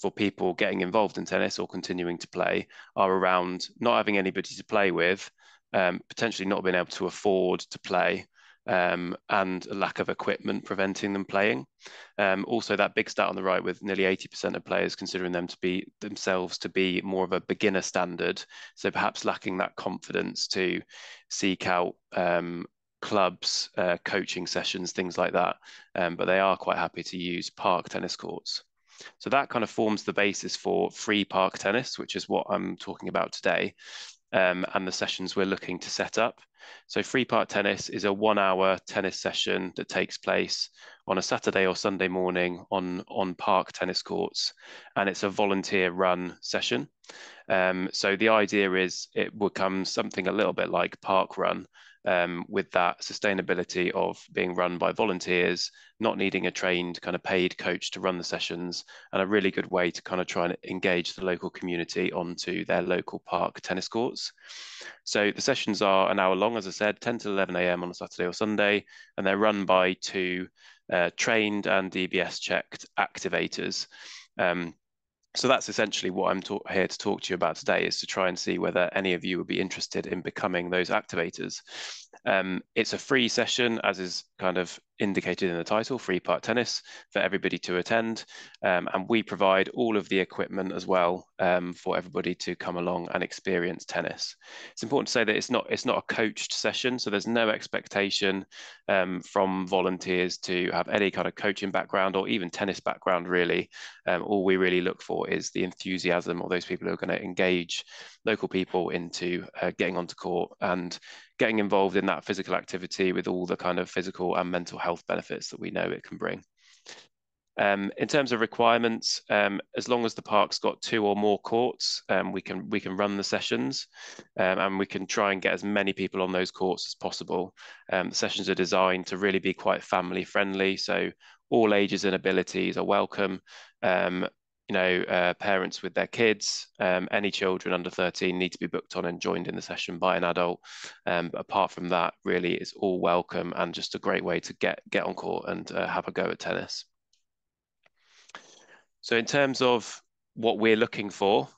for people getting involved in tennis or continuing to play are around not having anybody to play with, potentially not being able to afford to play, and a lack of equipment preventing them playing. Also, that big stat on the right with nearly 80% of players considering themselves to be more of a beginner standard, so perhaps lacking that confidence to seek out clubs, coaching sessions, things like that. But they are quite happy to use park tennis courts. So that kind of forms the basis for free park tennis, which is what I'm talking about today. And the sessions we're looking to set up. So free park tennis is a 1 hour tennis session that takes place on a Saturday or Sunday morning on park tennis courts, and it's a volunteer run session. So the idea is it becomes something a little bit like park run, with that sustainability of being run by volunteers, not needing a trained kind of paid coach to run the sessions, and a really good way to kind of try and engage the local community onto their local park tennis courts. So the sessions are an hour long, as I said, 10 to 11 a.m. on a Saturday or Sunday, and they're run by two trained and DBS checked activators. So that's essentially what I'm here to talk to you about today, is to try and see whether any of you would be interested in becoming those activators. It's a free session, as is kind of indicated in the title, free park tennis, for everybody to attend. And we provide all of the equipment as well for everybody to come along and experience tennis. It's important to say that it's not a coached session, so there's no expectation from volunteers to have any kind of coaching background or even tennis background, really. All we really look for is the enthusiasm of those people who are going to engage local people into getting onto court and getting involved in that physical activity with all the kind of physical and mental health benefits that we know it can bring. In terms of requirements, as long as the park's got 2 or more courts, we can run the sessions, and we can try and get as many people on those courts as possible. The sessions are designed to really be quite family friendly, so all ages and abilities are welcome. Parents with their kids, any children under 13 need to be booked on and joined in the session by an adult. But apart from that, really, it's all welcome and just a great way to get on court and have a go at tennis. So in terms of what we're looking for,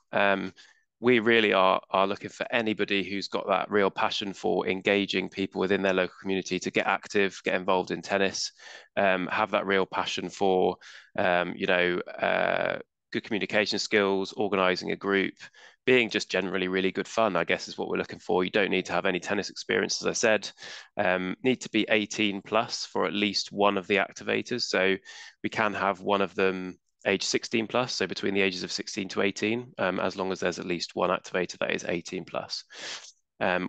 we really are looking for anybody who's got that real passion for engaging people within their local community to get active, get involved in tennis, have that real passion for, good communication skills, organising a group, being just generally really good fun, I guess, is what we're looking for. You don't need to have any tennis experience, as I said. Need to be 18 plus for at least one of the activators. So we can have one of them age 16 plus, so between the ages of 16 to 18, as long as there's at least one activator that is 18 plus.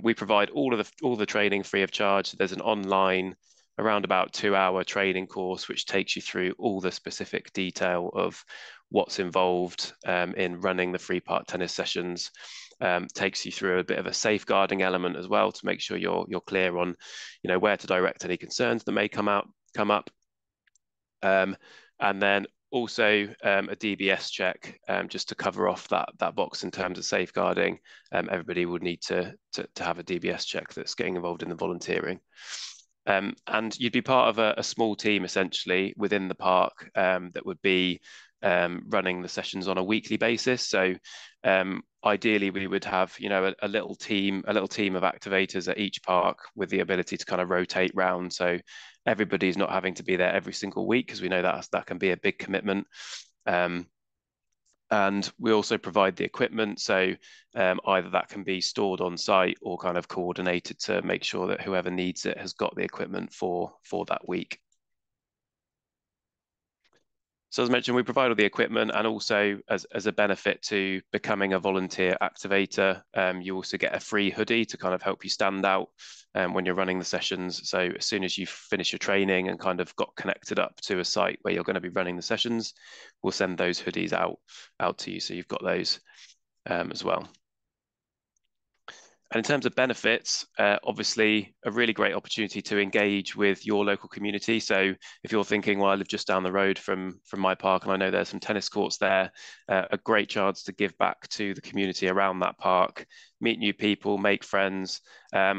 We provide all the training free of charge. There's an online around about 2-hour training course which takes you through all the specific detail of what's involved in running the free park tennis sessions. Takes you through a bit of a safeguarding element as well to make sure you're clear on, where to direct any concerns that may come up. And then also a DBS check, just to cover off that box in terms of safeguarding. Everybody would need to have a DBS check that's getting involved in the volunteering. And you'd be part of a small team essentially within the park that would be running the sessions on a weekly basis. So ideally we would have, a little team of activators at each park with the ability to kind of rotate round. So everybody's not having to be there every single week, because we know that can be a big commitment. And we also provide the equipment. So either that can be stored on site or kind of coordinated to make sure that whoever needs it has got the equipment for that week. So as mentioned, we provide all the equipment, and also as a benefit to becoming a volunteer activator, you also get a free hoodie to kind of help you stand out when you're running the sessions. So as soon as you finish your training and kind of got connected up to a site where you're going to be running the sessions, we'll send those hoodies out to you. So you've got those as well. And in terms of benefits, obviously a really great opportunity to engage with your local community. So if you're thinking, well, I live just down the road from my park and I know there's some tennis courts there, a great chance to give back to the community around that park, meet new people, make friends.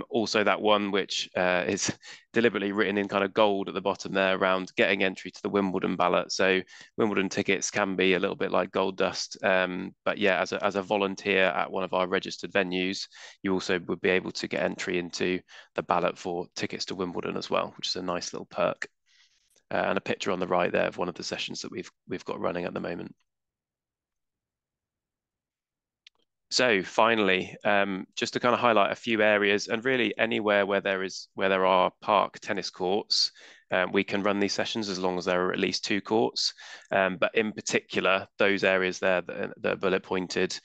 Also that one which is deliberately written in kind of gold at the bottom there around getting entry to the Wimbledon ballot. So Wimbledon tickets can be a little bit like gold dust. But yeah, as a volunteer at one of our registered venues, you also would be able to get entry into the ballot for tickets to Wimbledon as well, which is a nice little perk. And a picture on the right there of one of the sessions that we've got running at the moment. So finally, just to kind of highlight a few areas, and really anywhere where there are park tennis courts, we can run these sessions as long as there are at least 2 courts. But in particular, those areas there that are bullet pointed,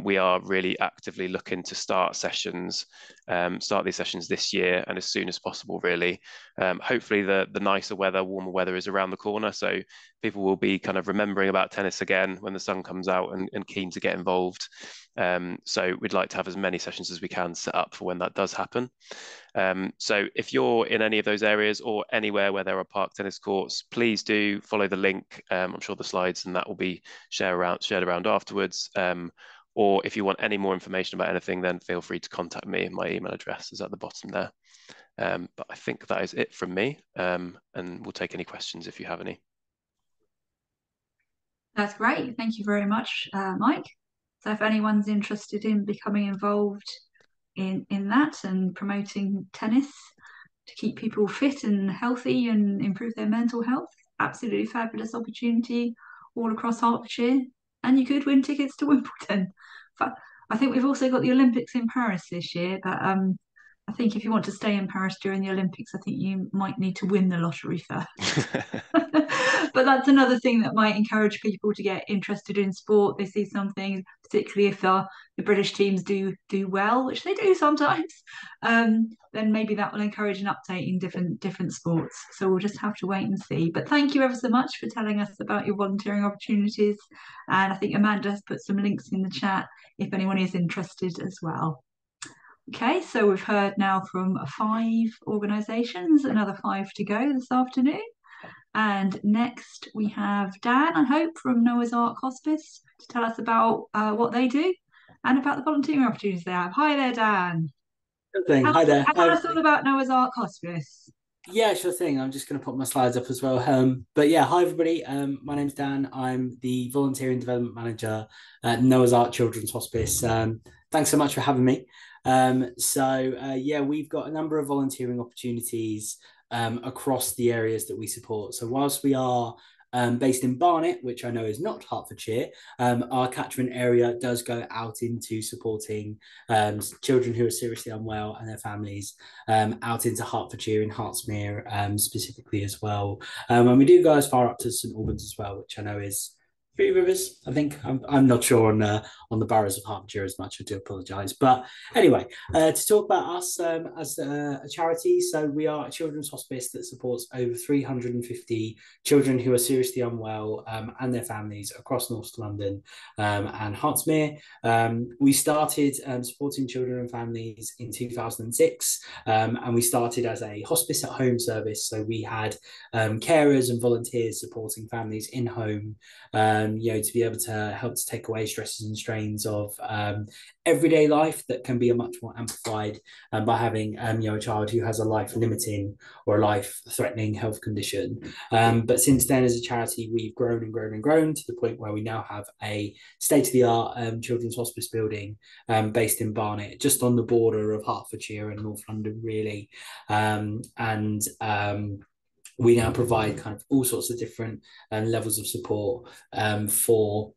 we are really actively looking to start these sessions this year and as soon as possible, really. Hopefully the nicer weather, warmer weather is around the corner, so people will be kind of remembering about tennis again when the sun comes out and keen to get involved. So we'd like to have as many sessions as we can set up for when that does happen. So if you're in any of those areas or anywhere where there are park tennis courts, please do follow the link. I'm sure the slides and that will be shared around afterwards. Or if you want any more information about anything, then feel free to contact me. My email address is at the bottom there. But I think that is it from me, and we'll take any questions if you have any. That's great. Thank you very much, Mike. So if anyone's interested in becoming involved in that and promoting tennis to keep people fit and healthy and improve their mental health, absolutely fabulous opportunity all across Hertfordshire, and you could win tickets to Wimbledon. But I think we've also got the Olympics in Paris this year, but I think if you want to stay in Paris during the Olympics, I think you might need to win the lottery first. But that's another thing that might encourage people to get interested in sport. They see something, particularly if the British teams do well, which they do sometimes, then maybe that will encourage an update in different sports. So we'll just have to wait and see. But thank you ever so much for telling us about your volunteering opportunities. And I think Amanda has put some links in the chat if anyone is interested as well. Okay, so we've heard now from 5 organisations, another 5 to go this afternoon. And next we have Dan, I hope, from Noah's Ark Hospice to tell us about what they do and about the volunteering opportunities they have. Hi there, Dan. Good thing. Hi there. Tell us all about Noah's Ark Hospice. Yeah, sure thing. I'm just going to put my slides up as well. But yeah, hi everybody. My name's Dan. I'm the Volunteering Development Manager at Noah's Ark Children's Hospice. Thanks so much for having me. Yeah, we've got a number of volunteering opportunities across the areas that we support. So whilst we are based in Barnet, which I know is not Hertfordshire, our catchment area does go out into supporting children who are seriously unwell and their families out into Hertfordshire and Hertsmere specifically as well. And we do go as far up to St Albans as well, which I know is 3 Rivers, I think. I'm not sure on the boroughs of Hertfordshire as much. I do apologise. But anyway, to talk about us as a charity, so we are a children's hospice that supports over 350 children who are seriously unwell and their families across North London and Hertsmere. We started supporting children and families in 2006, and we started as a hospice at home service. So we had carers and volunteers supporting families in home, to be able to help to take away stresses and strains of everyday life that can be much more amplified by having a child who has a life-limiting or a life-threatening health condition. But since then, as a charity, we've grown and grown and grown to the point where we now have a state-of-the-art children's hospice building based in Barnet, just on the border of Hertfordshire and North London, really. We now provide kind of all sorts of different levels of support for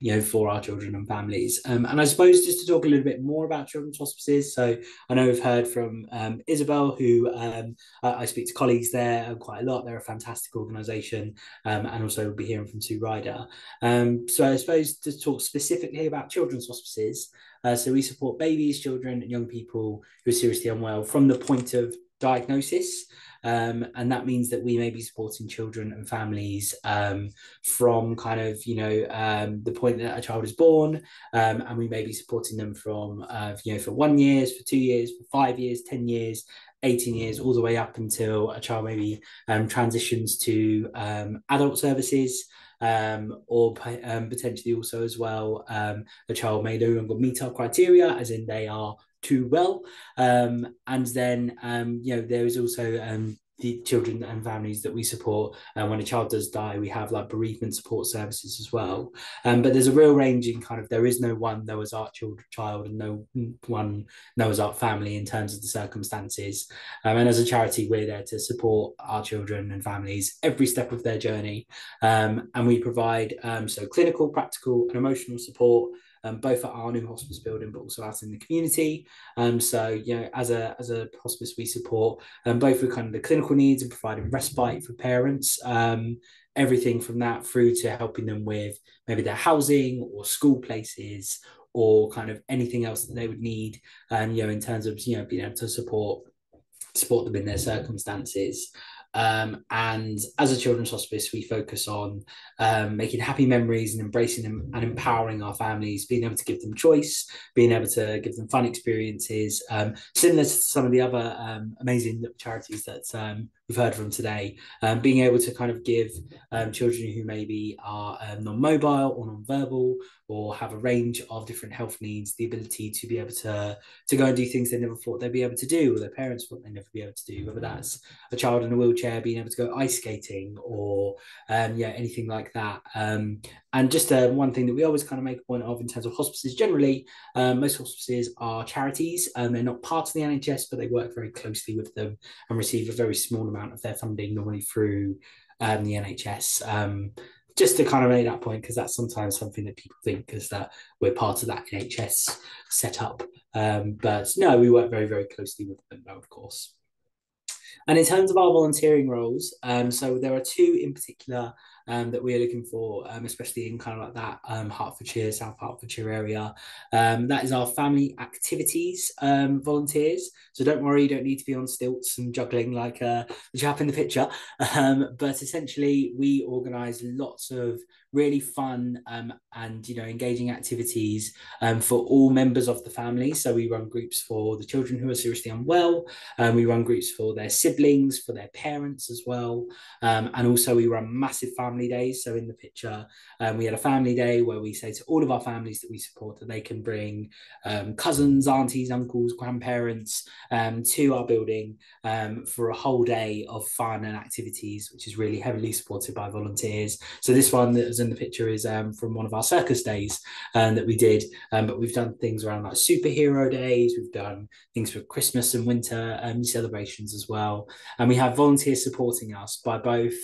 our children and families. And I suppose just to talk a little bit more about children's hospices. So I know we've heard from Isabel, who I speak to colleagues there quite a lot. They're a fantastic organisation, and also we'll be hearing from Ryder. So I suppose to talk specifically about children's hospices. So we support babies, children, and young people who are seriously unwell from the point of diagnosis. And that means that we may be supporting children and families from kind of, the point that a child is born, and we may be supporting them from, for 1 year, for 2 years, for 5 years, 10 years, 18 years, all the way up until a child maybe transitions to adult services. Or potentially also as well, the child may no longer meet our criteria, as in they are too well. And then, there is also the children and families that we support. And when a child does die, we have like bereavement support services as well. But there's a real range in kind of, there is no one Noah's Ark child and no one Noah's Ark family in terms of the circumstances. And as a charity, we're there to support our children and families every step of their journey. And we provide so clinical, practical and emotional support, both at our new hospice building, but also out in the community. As a hospice, we support both with kind of the clinical needs and providing respite for parents, everything from that through to helping them with maybe their housing or school places or kind of anything else that they would need, in terms of, being able to support them in their circumstances. And as a children's hospice, we focus on making happy memories and embracing them and empowering our families, being able to give them choice, being able to give them fun experiences, similar to some of the other amazing charities that we've heard from today, being able to kind of give children who maybe are non-mobile or non-verbal or have a range of different health needs, the ability to be able to go and do things they never thought they'd be able to do, or their parents thought they'd never be able to do, whether that's a child in a wheelchair being able to go ice skating or anything like that. And just one thing that we always kind of make a point of in terms of hospices generally, most hospices are charities, and they're not part of the NHS, but they work very closely with them and receive a very small amount of their funding normally through the NHS. Just to kind of make that point, because that's sometimes something that people think is that we're part of that NHS setup. But no, we work very, very closely with them, of course. And in terms of our volunteering roles, so there are 2 in particular that we're looking for, especially in kind of like that Hertfordshire, South Hertfordshire area. That is our family activities volunteers. So don't worry, you don't need to be on stilts and juggling like the chap in the picture. But essentially, we organise lots of really fun and engaging activities for all members of the family. So we run groups for the children who are seriously unwell, we run groups for their siblings, for their parents as well, and also we run massive family family days. So in the picture, we had a family day where we say to all of our families that we support that they can bring cousins, aunties, uncles, grandparents to our building for a whole day of fun and activities, which is really heavily supported by volunteers. So this one that was in the picture is from one of our circus days that we did, but we've done things around like superhero days, we've done things for Christmas and winter celebrations as well, and we have volunteers supporting us by both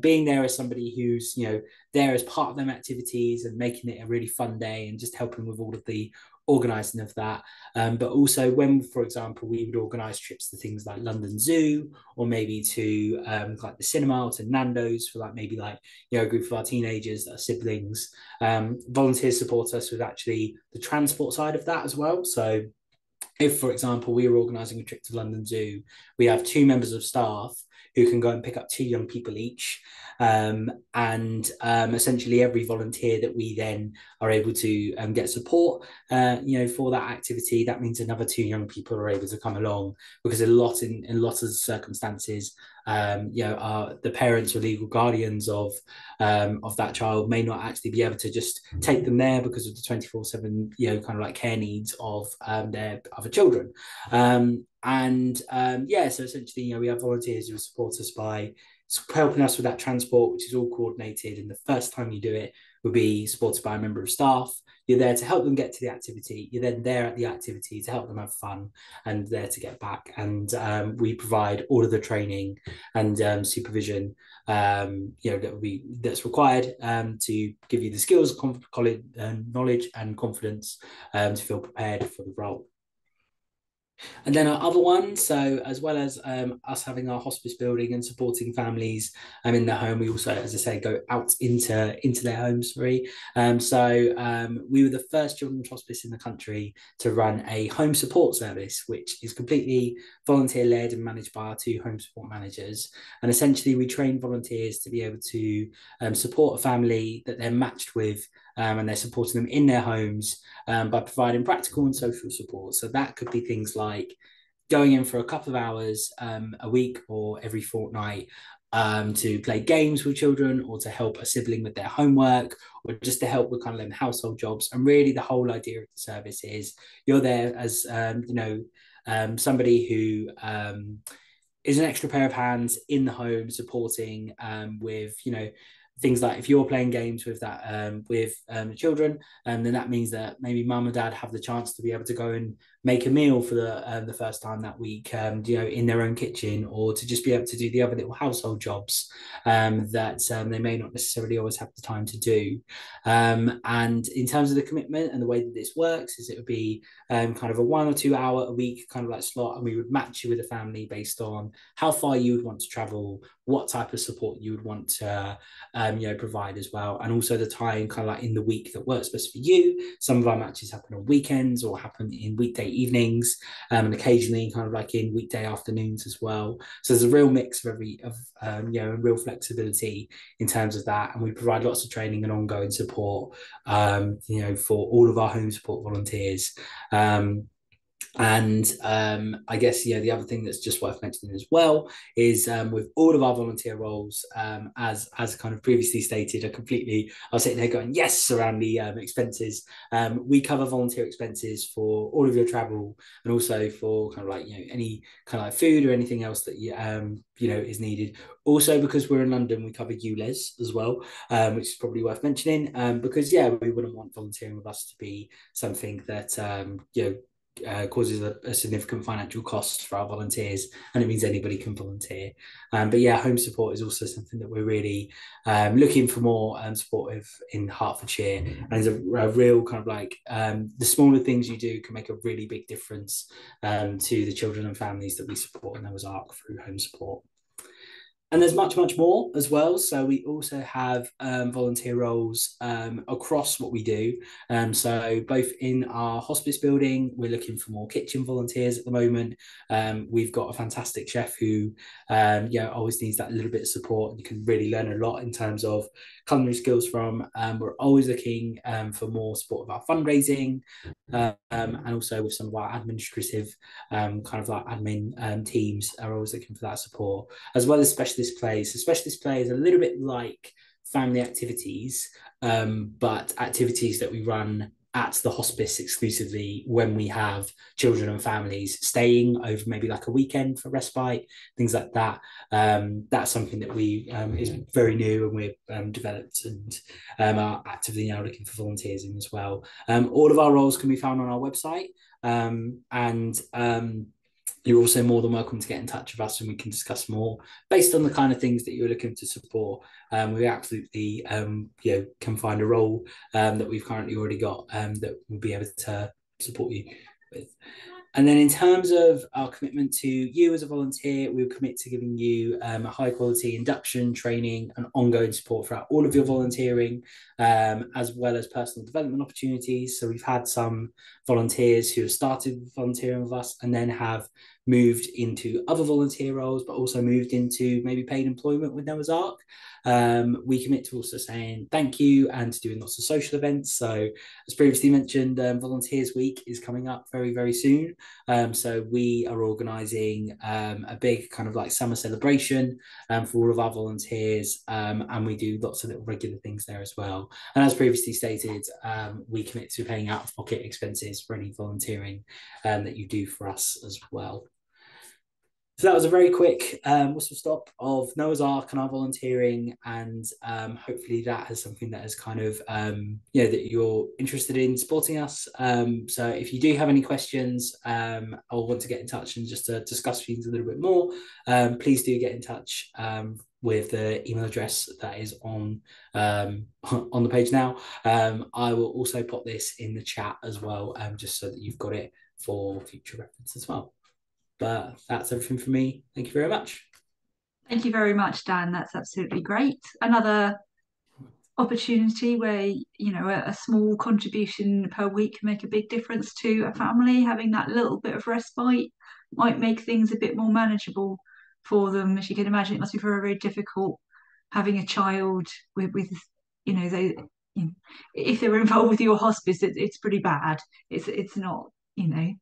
being there as somebody who's, you know, there as part of them activities and making it a really fun day and just helping with all of the organising of that, but also when, for example, we would organise trips to things like London Zoo, or maybe to like the cinema, or to Nando's for like maybe like, you know, a group of our teenagers that are siblings. Volunteers support us with actually the transport side of that as well. So if, for example, we were organising a trip to London Zoo, we have 2 members of staff who can go and pick up 2 young people each. Essentially every volunteer that we then are able to get support, you know, for that activity, that means another 2 young people are able to come along, because in lots of circumstances, you know, the parents or legal guardians of that child may not actually be able to just take them there because of the 24/7, you know, kind of like care needs of their other children. Yeah, so essentially, you know, we have volunteers who support us by helping us with that transport, which is all coordinated, and the first time you do it will be supported by a member of staff. You're there to help them get to the activity. You're then there at the activity to help them have fun and there to get back. And we provide all of the training and supervision, you know, that's required to give you the skills, knowledge, and confidence to feel prepared for the role. And then our other one, so as well as us having our hospice building and supporting families in their home, we also, as I say, go out into their homes. We were the first children's hospice in the country to run a home support service, which is completely volunteer-led and managed by our 2 home support managers. And essentially, we train volunteers to be able to support a family that they're matched with, and they're supporting them in their homes by providing practical and social support. So that could be things like going in for a couple of hours a week or every fortnight to play games with children, or to help a sibling with their homework, or just to help with kind of them household jobs. And really the whole idea of the service is you're there as, you know, somebody who is an extra pair of hands in the home, supporting with, you know, things like if you're playing games with that with children, then that means that maybe mum and dad have the chance to be able to go and make a meal for the first time that week, you know, in their own kitchen, or to just be able to do the other little household jobs that they may not necessarily always have the time to do. And in terms of the commitment and the way that this works is it would be kind of a 1 or 2 hour a week kind of like slot, and we would match you with a family based on how far you would want to travel, what type of support you would want to you know, provide as well, and also the time kind of like in the week that works best for you. Some of our matches happen on weekends or happen in weekday evenings, and occasionally kind of like in weekday afternoons as well. So there's a real mix of you know, real flexibility in terms of that, and we provide lots of training and ongoing support, you know, for all of our home support volunteers. I guess, yeah, the other thing that's just worth mentioning as well is with all of our volunteer roles, as kind of previously stated, I was sitting there going yes around the expenses. We cover volunteer expenses for all of your travel, and also for kind of like, you know, any kind of like food or anything else that you know, is needed. Also, because we're in London, we cover ULEZ as well, which is probably worth mentioning, because yeah, we wouldn't want volunteering with us to be something that you know, causes a significant financial cost for our volunteers, and it means anybody can volunteer. But yeah, home support is also something that we're really looking for more support of in Hertfordshire, and it's a real kind of like the smaller things you do can make a really big difference to the children and families that we support in Noah's Ark through home support. And there's much, much more as well. So we also have volunteer roles across what we do. So both in our hospice building, we're looking for more kitchen volunteers at the moment. We've got a fantastic chef who you know, always needs that little bit of support. You can really learn a lot in terms of culinary skills from. We're always looking for more support of our fundraising, and also with some of our administrative kind of like admin teams are always looking for that support, as well as specialist plays. So specialist play is a little bit like family activities, but activities that we run at the hospice exclusively when we have children and families staying over maybe like a weekend for respite, things like that. That's something that we is very new, and we've developed and are actively now looking for volunteers in as well. All of our roles can be found on our website, and you're also more than welcome to get in touch with us, and we can discuss more based on the kind of things that you're looking to support. We absolutely can find a role that we've currently already got that we'll be able to support you with. And then in terms of our commitment to you as a volunteer, we'll commit to giving you a high quality induction, training and ongoing support throughout all of your volunteering, as well as personal development opportunities. So we've had some volunteers who have started volunteering with us and then have moved into other volunteer roles, but also moved into maybe paid employment with Noah's Ark. We commit to also saying thank you and to doing lots of social events. So as previously mentioned, Volunteers Week is coming up very, very soon. So we are organising a big kind of like summer celebration for all of our volunteers, and we do lots of little regular things there as well. And as previously stated, we commit to paying out-of-pocket expenses for any volunteering that you do for us as well. So that was a very quick whistle stop of Noah's Ark and our volunteering, and hopefully that has something that is kind of, that you're interested in supporting us. So if you do have any questions or want to get in touch and just to discuss things a little bit more, please do get in touch with the email address that is on the page now. I will also pop this in the chat as well, just so that you've got it for future reference as well. But that's everything from me. Thank you very much. Thank you very much, Dan. That's absolutely great. Another opportunity where, you know, a small contribution per week can make a big difference to a family. Having that little bit of respite might make things a bit more manageable for them. As you can imagine, it must be very, very difficult having a child with you know, if they're involved with your hospice, it's pretty bad. It's not, you know,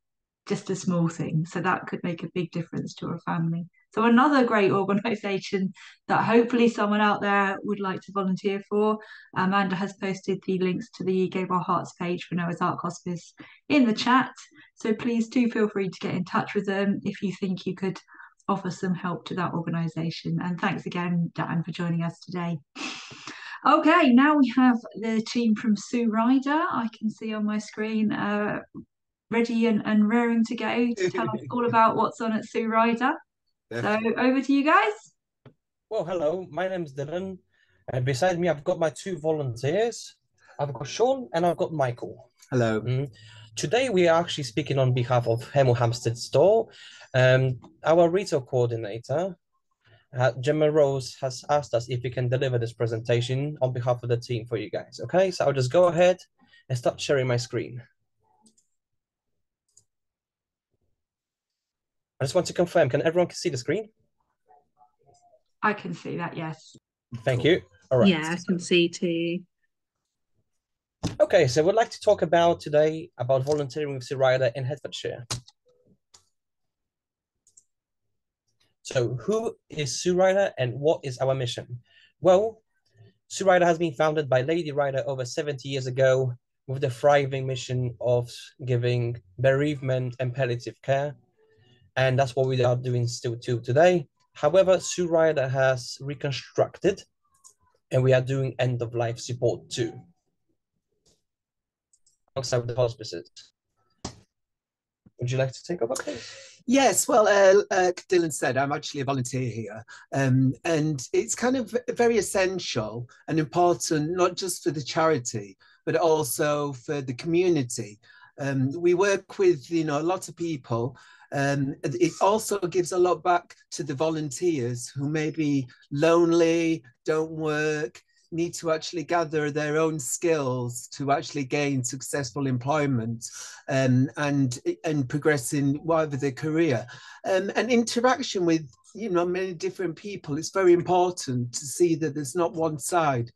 just a small thing. So that could make a big difference to a family. So another great organisation that hopefully someone out there would like to volunteer for. Amanda has posted the links to the Gave Our Hearts page for Noah's Ark Hospice in the chat. So please do feel free to get in touch with them if you think you could offer some help to that organisation. And thanks again, Dan, for joining us today. Okay, now we have the team from Ryder. I can see on my screen ready and raring to go to tell us all about what's on at Ryder. So over to you guys. Well, hello, my name's Dylan, and beside me I've got my two volunteers. I've got Sean and I've got Michael. Hello. Today we are actually speaking on behalf of Hemel Hempstead Store. Our retail coordinator, Gemma Rose, has asked us if we can deliver this presentation on behalf of the team for you guys. Okay, so I'll just go ahead and start sharing my screen. I just want to confirm, can everyone see the screen? I can see that, yes. Thank you. All right. Yeah, I can see too. Okay, so we'd like to talk about today about volunteering with Ryder in Hertfordshire. So who is Ryder and what is our mission? Well, Ryder has been founded by Lady Ryder over 70 years ago with the thriving mission of giving bereavement and palliative care. And that's what we are doing still today. However, Ryder has reconstructed and we are doing end-of-life support too, alongside the hospices. Would you like to take over, please? Yes, well, Dylan said, I'm actually a volunteer here. And it's kind of very essential and important, not just for the charity, but also for the community. We work with, you know, a lot of people. It also gives a lot back to the volunteers who may be lonely, don't work, need to actually gather their own skills to actually gain successful employment and progress in whatever their career. And interaction with, you know, many different people, it's very important to see that there's not one side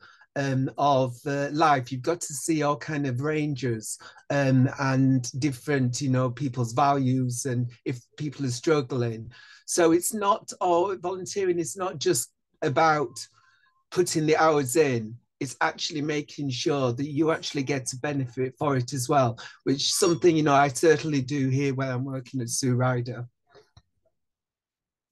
of life. You've got to see all kind of ranges and different, you know, people's values and if people are struggling. So it's not all volunteering is not just about putting the hours in, it's actually making sure that you actually get to benefit for it as well, which is something, you know, I certainly do here where I'm working at Ryder.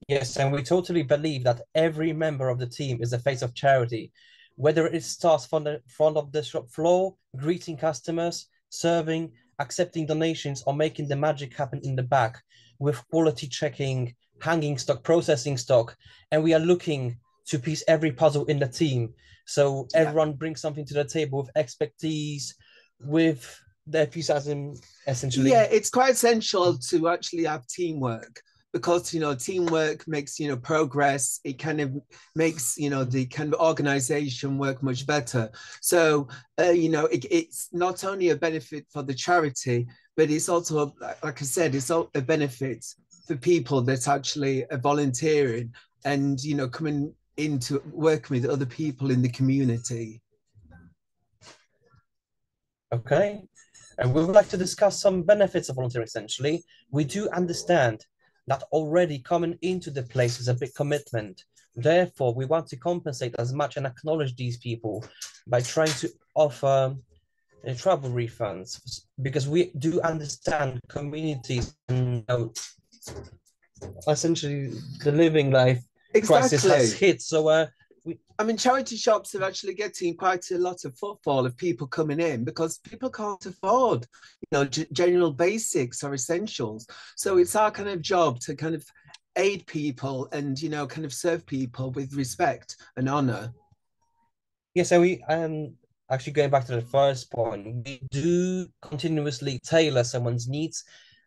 Yes, and we totally believe that every member of the team is the face of charity, whether it starts from the front of the shop floor, greeting customers, serving, accepting donations, or making the magic happen in the back with quality checking, hanging stock, processing stock. And we are looking to piece every puzzle in the team. So everyone brings something to the table with expertise, with their enthusiasm, essentially. Yeah, it's quite essential to actually have teamwork, because, you know, teamwork makes, you know, progress. It kind of makes, you know, the kind of organization work much better. So, you know, it's not only a benefit for the charity, but it's also, like I said, it's a benefit for people that actually are volunteering and, you know, coming into working with other people in the community. Okay. And we would like to discuss some benefits of volunteering, essentially. We do understand that already coming into the place is a big commitment. Therefore, we want to compensate as much and acknowledge these people by trying to offer travel refunds, because we do understand communities and, you know, essentially the living life crisis has hit. So I mean, charity shops are actually getting quite a lot of footfall of people coming in, because people can't afford, you know, general basics or essentials. So it's our kind of job to kind of aid people and, you know, kind of serve people with respect and honor. Yeah, so we actually going back to the first point, we do continuously tailor someone's needs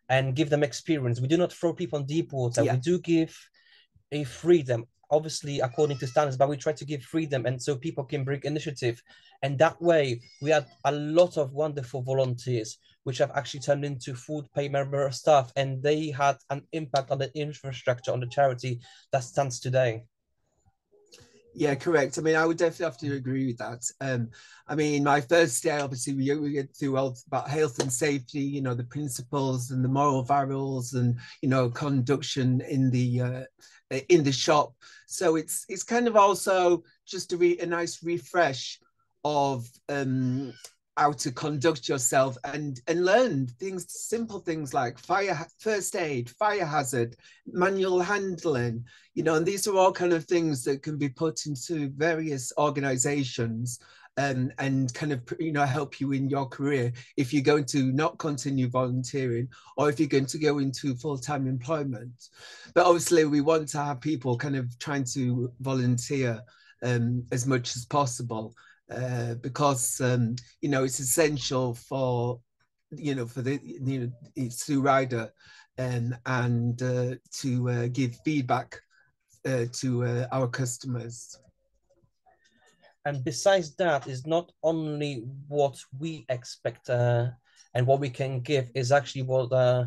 and give them experience. We do not throw people in deep water. We do give a freedom, obviously according to standards, but we try to give freedom, and so people can bring initiative. And that way we had a lot of wonderful volunteers which have actually turned into food pay member staff, and they had an impact on the infrastructure on the charity that stands today. Yeah, correct. I mean, I would definitely have to agree with that. I mean, my first day, obviously, we get through all about health and safety, you know, the principles and the moral values and, you know, conduction in the shop. So it's kind of also just a nice refresh of how to conduct yourself and learn things, simple things like first aid, fire hazard, manual handling, you know, and these are all kind of things that can be put into various organizations and kind of, you know, help you in your career if you're going to not continue volunteering or if you're going to go into full-time employment. But obviously we want to have people kind of trying to volunteer as much as possible. Because you know, it's essential for, you know, for the, you know, it's through Ryder and to give feedback to our customers. And besides that, is not only what we expect and what we can give, is actually what I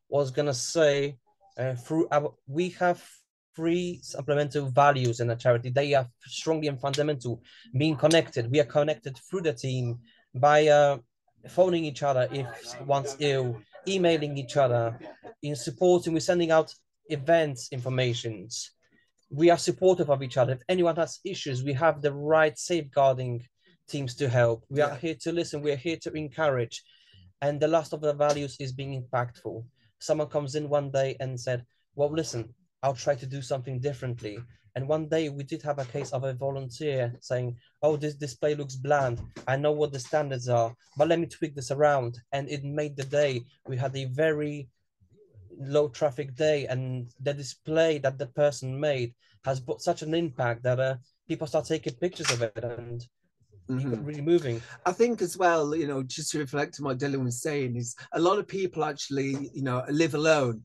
was gonna say. Through our, we have 3 supplemental values in a charity. They are strongly and fundamental. Being connected, we are connected through the team by phoning each other if one's ill, emailing each other, in supporting, we're sending out events, informations. We are supportive of each other. If anyone has issues, we have the right safeguarding teams to help. We are here to listen. We are here to encourage. And the last of the values is being impactful. Someone comes in one day and said, well, listen, I'll try to do something differently. And one day we did have a case of a volunteer saying, oh, this display looks bland. I know what the standards are, but let me tweak this around. And it made the day. We had a very low traffic day, and the display that the person made has put such an impact that people start taking pictures of it and really moving. I think as well, you know, just to reflect on what Dylan was saying, is a lot of people actually, you know, live alone.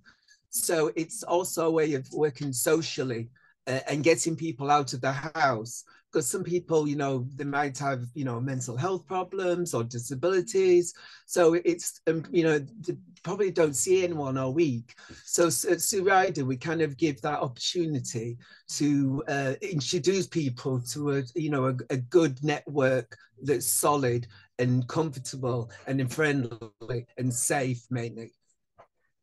So it's also a way of working socially and getting people out of the house. Because some people, you know, they might have, you know, mental health problems or disabilities. So it's, you know, they probably don't see anyone all week. So at Ryder, we kind of give that opportunity to introduce people to a, you know, a good network that's solid and comfortable and friendly and safe, mainly.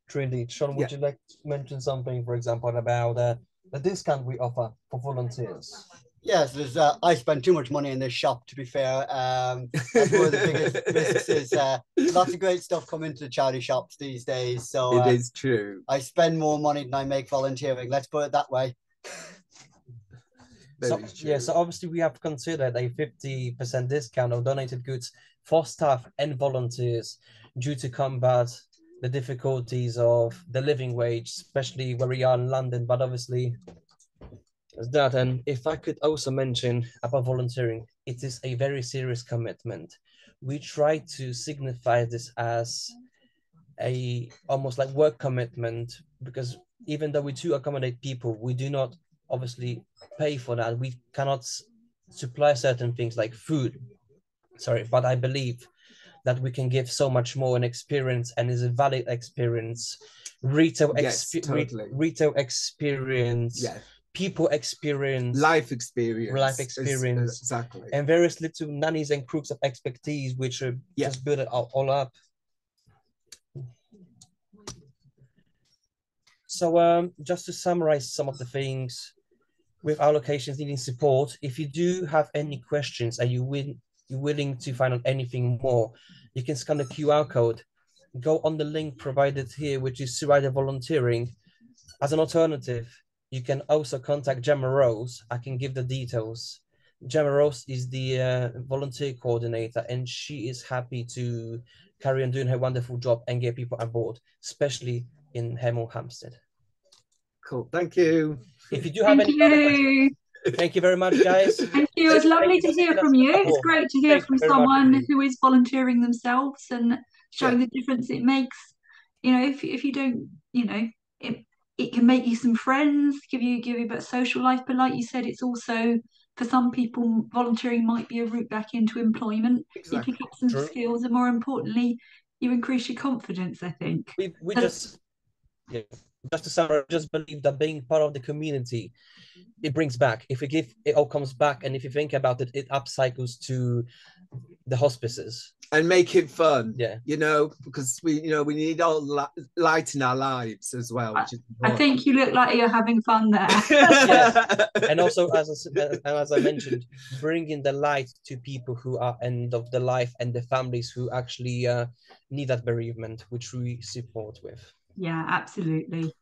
Truly. Sean, would you like to mention something, for example, about the discount we offer for volunteers? Yes, there's. I spend too much money in this shop, to be fair. That's one of the biggest businesses. Lots of great stuff come into the charity shops these days. So it is true. I spend more money than I make volunteering. Let's put it that way. So, yeah, so obviously we have considered a 50% discount on donated goods for staff and volunteers due to combat the difficulties of the living wage, especially where we are in London, but obviously there's that. And if I could also mention about volunteering, it is a very serious commitment. We try to signify this as a almost like work commitment, because even though we do accommodate people, we do not obviously pay for that. We cannot supply certain things like food, but I believe that we can give so much more in experience, and is a valid experience, retail experience, people experience, life experience, exactly, and various little nannies and crooks of expertise, which are just build it all up. So just to summarize some of the things, with our locations needing support, if you do have any questions and you're willing to find out anything more, you can scan the QR code, go on the link provided here, which is Ryder Volunteering. As an alternative, you can also contact Gemma Rose. I can give the details. Gemma Rose is the volunteer coordinator, and she is happy to carry on doing her wonderful job and get people on board, especially in Hemel Hempstead. Cool, thank you. If you do have any other questions, thank you very much, guys. Thank you. It was lovely to hear from you. It's great to hear from someone who is volunteering themselves and showing the difference it makes. You know, if you don't, you know, it can make you some friends, give you a bit of social life. But like you said, it's also, for some people, volunteering might be a route back into employment. Exactly. You pick up some skills, and more importantly, you increase your confidence, I think. We just to summarize, just believe that being part of the community, it brings back. If we give, it all comes back, and if you think about it, it upcycles to the hospices and make it fun. Yeah, you know, because we need all light in our lives as well. Which is I think you look like you're having fun there. Yes. And also, as I mentioned, bringing the light to people who are end of the life and the families who actually need that bereavement, which we support with. Yeah, absolutely.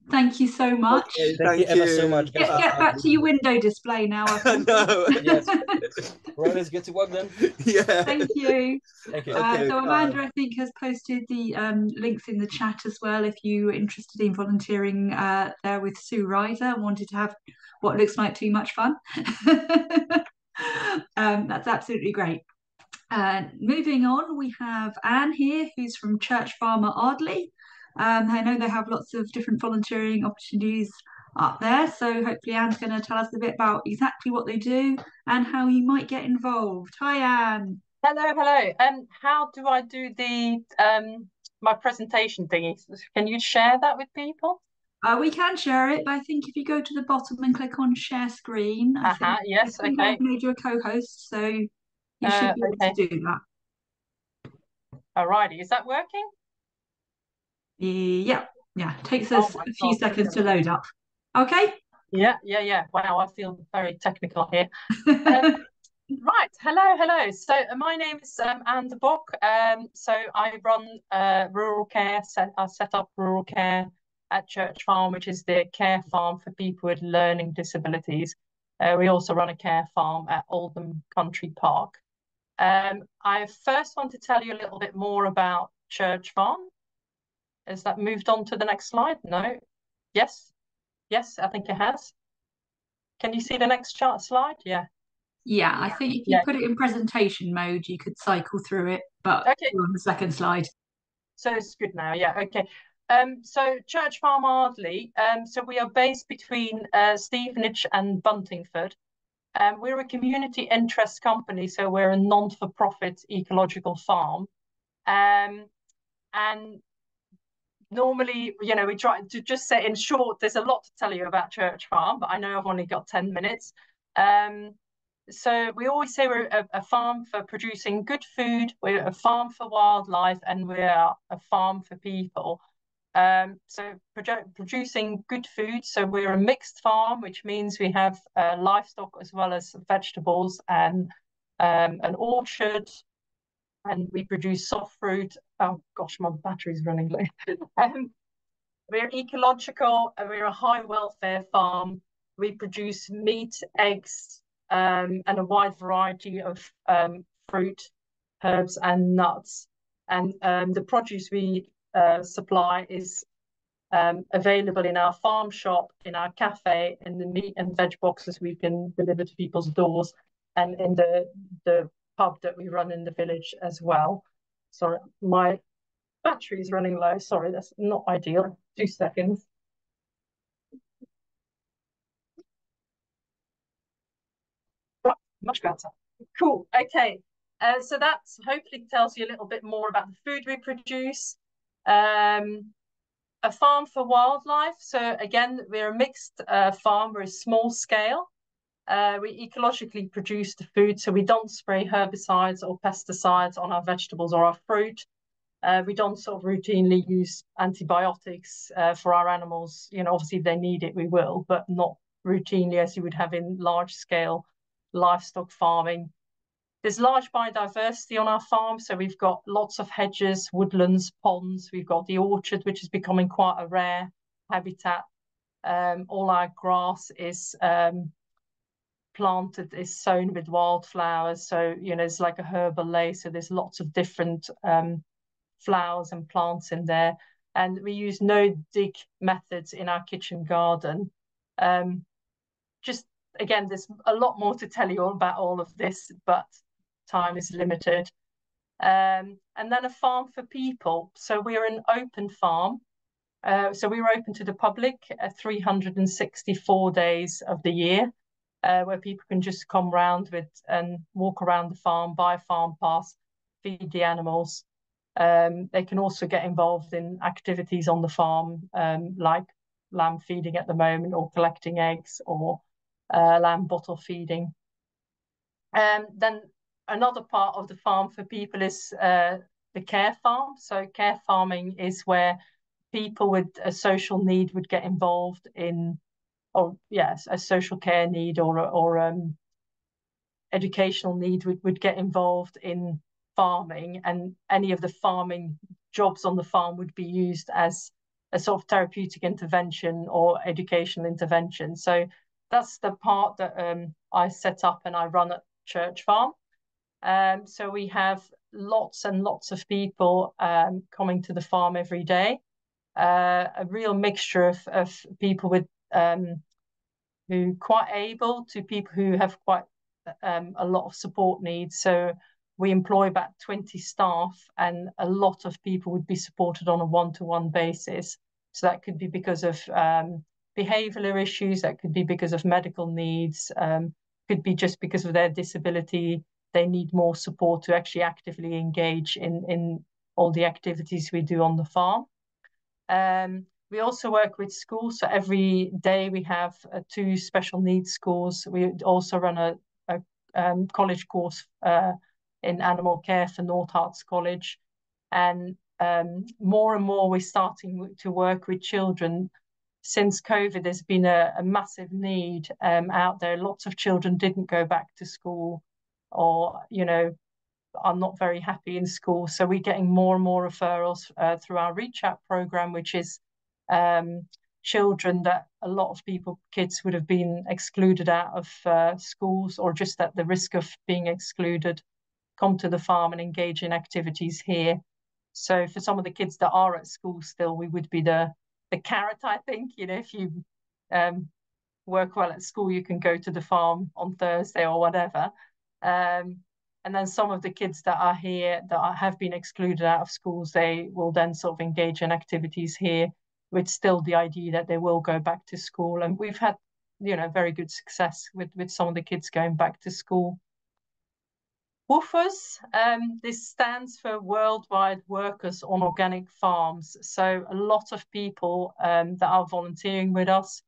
Thank you so much. Okay, thank you ever so much. Get back to your window display now. No. Yes. Right, let's get to work then. Yeah. Thank you. Thank you. So Amanda, I think, has posted the links in the chat as well. If you are interested in volunteering there with Sue Ryder, wanted to have what looks like too much fun. That's absolutely great. Moving on, we have Anne here, who's from Church Farm at Ardeley. I know they have lots of different volunteering opportunities up there, so hopefully Anne's going to tell us a bit about exactly what they do and how you might get involved. Hi, Anne. Hello. How do I do the my presentation thingy? Can you share that with people? We can share it, but I think if you go to the bottom and click on share screen, I think I've made you a co-host, so you should be able to do that. Alrighty, is that working? Yeah. Takes us a few seconds to load up. Okay. Yeah. Wow, I feel very technical here. Right. Hello. So my name is Anne de Bock. So I run rural care. I set up rural care at Church Farm, which is the care farm for people with learning disabilities. We also run a care farm at Oldham Country Park. I first want to tell you a little bit more about Church Farm. Has that moved on to the next slide? No. Yes, I think it has. Can you see the next slide? Yeah, I think if you put it in presentation mode, you could cycle through it, but we're on the second slide. So it's good now. Yeah, okay. So Church Farm Ardeley, so we are based between Stevenage and Buntingford. We're a community interest company, so we're a non-for-profit ecological farm. And normally, we try to just say in short, there's a lot to tell you about Church Farm, but I know I've only got 10 minutes. So we always say we're a farm for producing good food, we're a farm for wildlife, and we're a farm for people. So producing good food. So we're a mixed farm, which means we have livestock as well as vegetables and an orchard, and we produce soft fruit. Oh gosh, my battery's running low. We're ecological and we're a high welfare farm. We produce meat, eggs, and a wide variety of fruit, herbs, and nuts. And the produce we supply is available in our farm shop, in our cafe, in the meat and veg boxes we can deliver to people's doors, and in the pub that we run in the village as well. Sorry, my battery is running low. Sorry, that's not ideal. 2 seconds. Right, much better. Cool. Okay. So that hopefully tells you a little bit more about the food we produce. A farm for wildlife. So again, we're a mixed farm. We're a small scale. We ecologically produce the food, so we don't spray herbicides or pesticides on our vegetables or our fruit. We don't sort of routinely use antibiotics for our animals. You know, obviously if they need it, we will, but not routinely as you would have in large scale livestock farming. There's large biodiversity on our farm, so we've got lots of hedges, woodlands, ponds. We've got the orchard, which is becoming quite a rare habitat. All our grass is planted, is sown with wildflowers. So, you know, it's like a herbal lay. So there's lots of different flowers and plants in there. And we use no-dig methods in our kitchen garden. Just, again, there's a lot more to tell you about all of this, but time is limited. And then a farm for people. So we're an open farm. So we were open to the public 364 days of the year, where people can just come round with and walk around the farm, buy a farm pass, feed the animals. They can also get involved in activities on the farm, like lamb feeding at the moment, or collecting eggs, or lamb bottle feeding. Then another part of the farm for people is the care farm. So care farming is where people with a social need would get involved in, or yes, a social care need or educational need would get involved in farming, and any of the farming jobs on the farm would be used as a sort of therapeutic intervention or educational intervention. So that's the part that I set up and I run at Church Farm. So we have lots and lots of people coming to the farm every day. A real mixture of people with who quite able to people who have quite a lot of support needs. So we employ about 20 staff, and a lot of people would be supported on a one-to-one basis. So that could be because of behavioural issues, that could be because of medical needs, could be just because of their disability. They need more support to actually actively engage in all the activities we do on the farm. We also work with schools. So every day we have 2 special needs schools. We also run a college course in animal care for North Herts College. And more and more we're starting to work with children. Since COVID, there's been a massive need out there. Lots of children didn't go back to school, or, you know, are not very happy in school. So we're getting more and more referrals through our Reach Out program, which is children that a lot of kids would have been excluded out of schools, or just at the risk of being excluded, come to the farm and engage in activities here. So for some of the kids that are at school still, we would be the carrot, I think. You know, if you work well at school, you can go to the farm on Thursday or whatever. And then some of the kids that are here that have been excluded out of schools, they will then sort of engage in activities here with still the idea that they will go back to school. And we've had, you know, very good success with some of the kids going back to school. WWOOFers, this stands for Worldwide Workers on Organic Farms. So a lot of people that are volunteering with us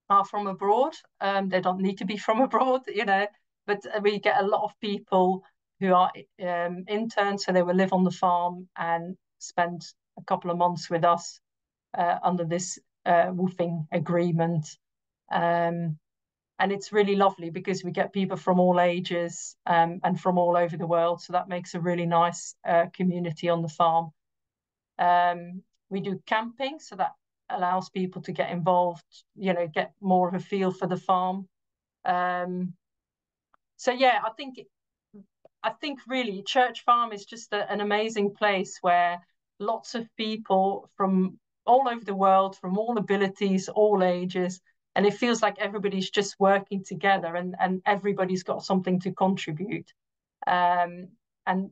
are from abroad. They don't need to be from abroad, you know, but we get a lot of people who are interns, so they will live on the farm and spend a couple of months with us under this woofing agreement. And it's really lovely because we get people from all ages and from all over the world. So that makes a really nice community on the farm. We do camping, so that allows people to get involved, you know, get more of a feel for the farm. So yeah, I think really Church Farm is just an amazing place where lots of people from all over the world, from all abilities, all ages, and it feels like everybody's just working together and everybody's got something to contribute. And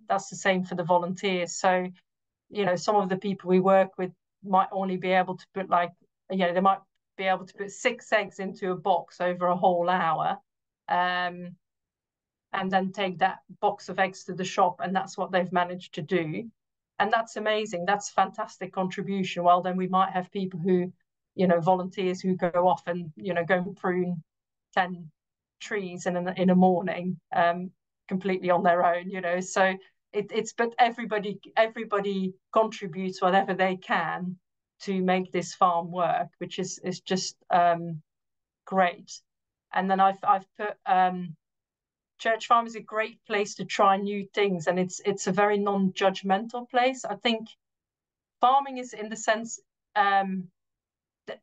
that's the same for the volunteers. So, you know, some of the people we work with might only be able to put like, you know, they might be able to put 6 eggs into a box over a whole hour. And then take that box of eggs to the shop, and that's what they've managed to do. And that's amazing. That's fantastic contribution. Well, then we might have people who, you know, volunteers who go off and, you know, go and prune 10 trees in a morning, completely on their own, you know. So but everybody contributes whatever they can to make this farm work, which is just great. And then I've put Church Farm is a great place to try new things, and it's a very non-judgmental place. I think farming is, in the sense,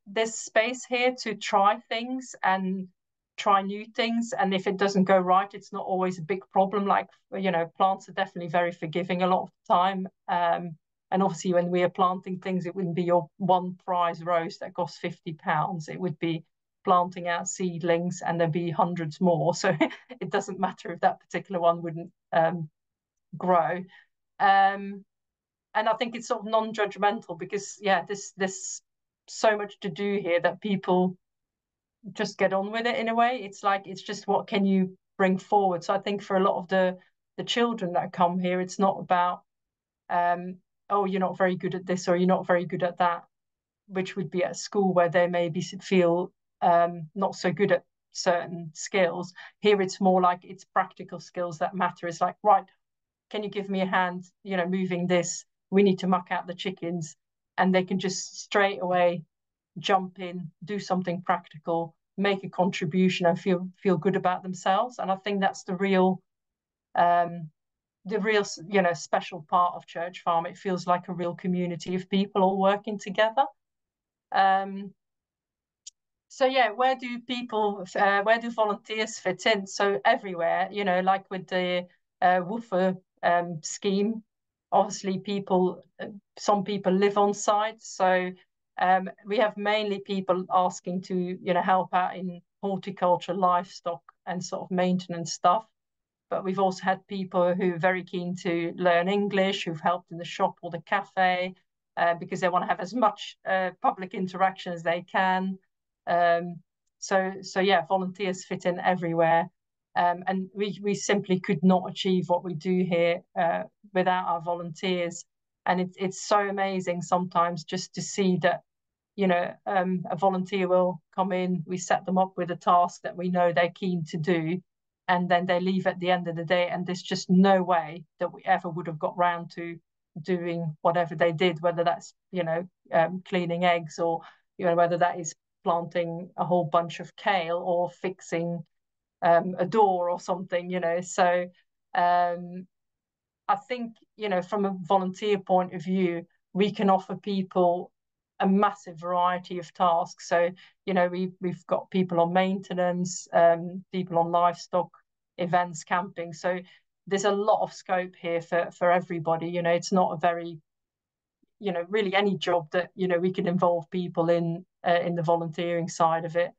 there's space here to try things and try new things, and if it doesn't go right, it's not always a big problem. Like, you know, plants are definitely very forgiving a lot of the time, and obviously when we are planting things, it wouldn't be your one prize rose that costs £50. It would be planting out seedlings, and there'd be hundreds more. So it doesn't matter if that particular one wouldn't grow. And I think it's sort of non-judgmental because, yeah, there's so much to do here that people just get on with it in a way. It's like, it's just what can you bring forward. So I think for a lot of the children that come here, it's not about, oh, you're not very good at this or you're not very good at that, which would be at school where they maybe feel not so good at certain skills. Here it's more like it's practical skills that matter. It's like, right, can you give me a hand, you know, moving this? We need to muck out the chickens. And they can just straight away jump in, do something practical, make a contribution and feel good about themselves. And I think that's the real you know, special part of Church Farm. It feels like a real community of people all working together. So yeah, where do volunteers fit in? So everywhere, you know, like with the woofer scheme, obviously some people live on site. So we have mainly people asking to, you know, help out in horticulture, livestock and sort of maintenance stuff. But we've also had people who are very keen to learn English, who've helped in the shop or the cafe, because they want to have as much public interaction as they can. So yeah, volunteers fit in everywhere. And we simply could not achieve what we do here without our volunteers. And it's so amazing sometimes just to see that, you know, a volunteer will come in, we set them up with a task that we know they're keen to do, and then they leave at the end of the day, and there's just no way that we ever would have got round to doing whatever they did, whether that's, you know, cleaning eggs, or, you know, whether that is planting a whole bunch of kale or fixing a door or something, you know. So I think, you know, from a volunteer point of view, we can offer people a massive variety of tasks. So, you know, we've got people on maintenance, people on livestock, events, camping. So there's a lot of scope here for everybody. You know, it's not a very, you know, really any job that, you know, we can involve people in the volunteering side of it.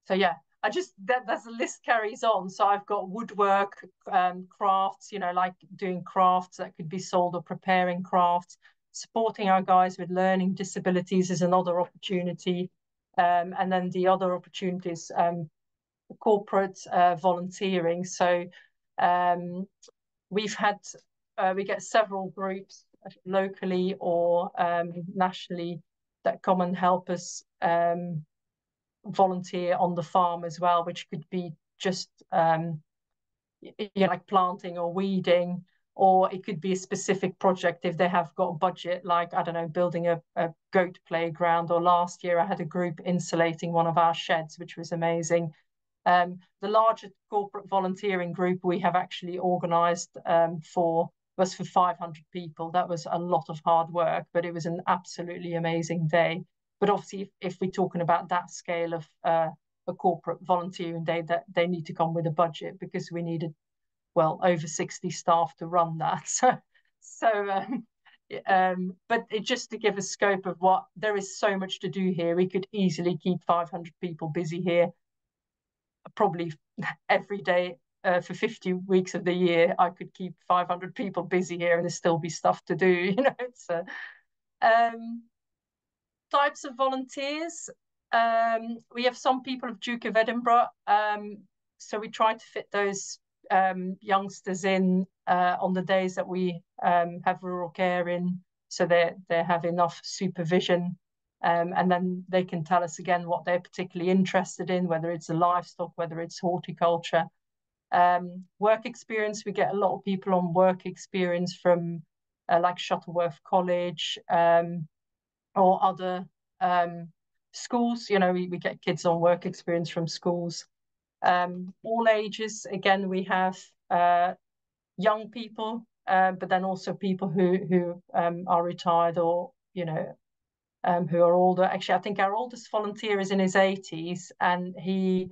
So yeah, that's the list carries on. So I've got woodwork, crafts, you know, like doing crafts that could be sold or preparing crafts. Supporting our guys with learning disabilities is another opportunity. And then the other opportunities, corporate volunteering. So we get several groups locally or nationally that come and help us volunteer on the farm as well, which could be just you know, like planting or weeding, or it could be a specific project if they have got a budget, like, I don't know, building a goat playground. Or last year I had a group insulating one of our sheds, which was amazing. The larger corporate volunteering group we have actually organised was for 500 people. That was a lot of hard work, but it was an absolutely amazing day. But obviously, if we're talking about that scale of a corporate volunteering day, that they need to come with a budget, because we needed, well, over 60 staff to run that. But just to give a scope of what, there is so much to do here. We could easily keep 500 people busy here, probably every day. For 50 weeks of the year, I could keep 500 people busy here and there still be stuff to do, you know. It's types of volunteers. We have some people of Duke of Edinburgh, so we try to fit those youngsters in on the days that we have rural care in, so they have enough supervision, and then they can tell us again what they're particularly interested in, whether it's the livestock, whether it's horticulture. Work experience, we get a lot of people on work experience from like Shuttleworth College or other schools. You know, we get kids on work experience from schools. All ages, again, we have young people, but then also people who are retired, or, you know, who are older. Actually, I think our oldest volunteer is in his 80s, and he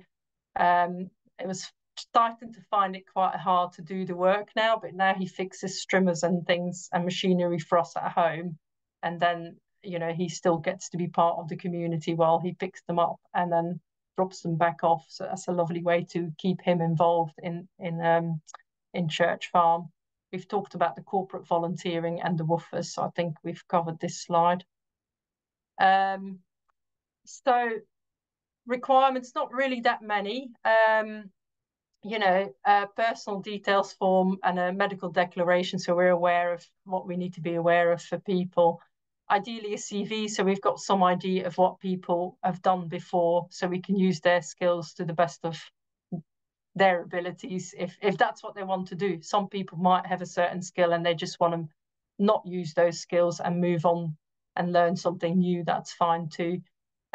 it was starting to find it quite hard to do the work now, but now he fixes trimmers and things and machinery for us at home, and then, you know, he still gets to be part of the community while he picks them up and then drops them back off. So that's a lovely way to keep him involved in Church Farm. We've talked about the corporate volunteering and the woofers, so I think we've covered this slide. So requirements, not really that many. You know, a personal details form and a medical declaration, so we're aware of what we need to be aware of for people. Ideally a CV, so we've got some idea of what people have done before, so we can use their skills to the best of their abilities, if that's what they want to do. Some people might have a certain skill and they just want to not use those skills and move on and learn something new. That's fine too.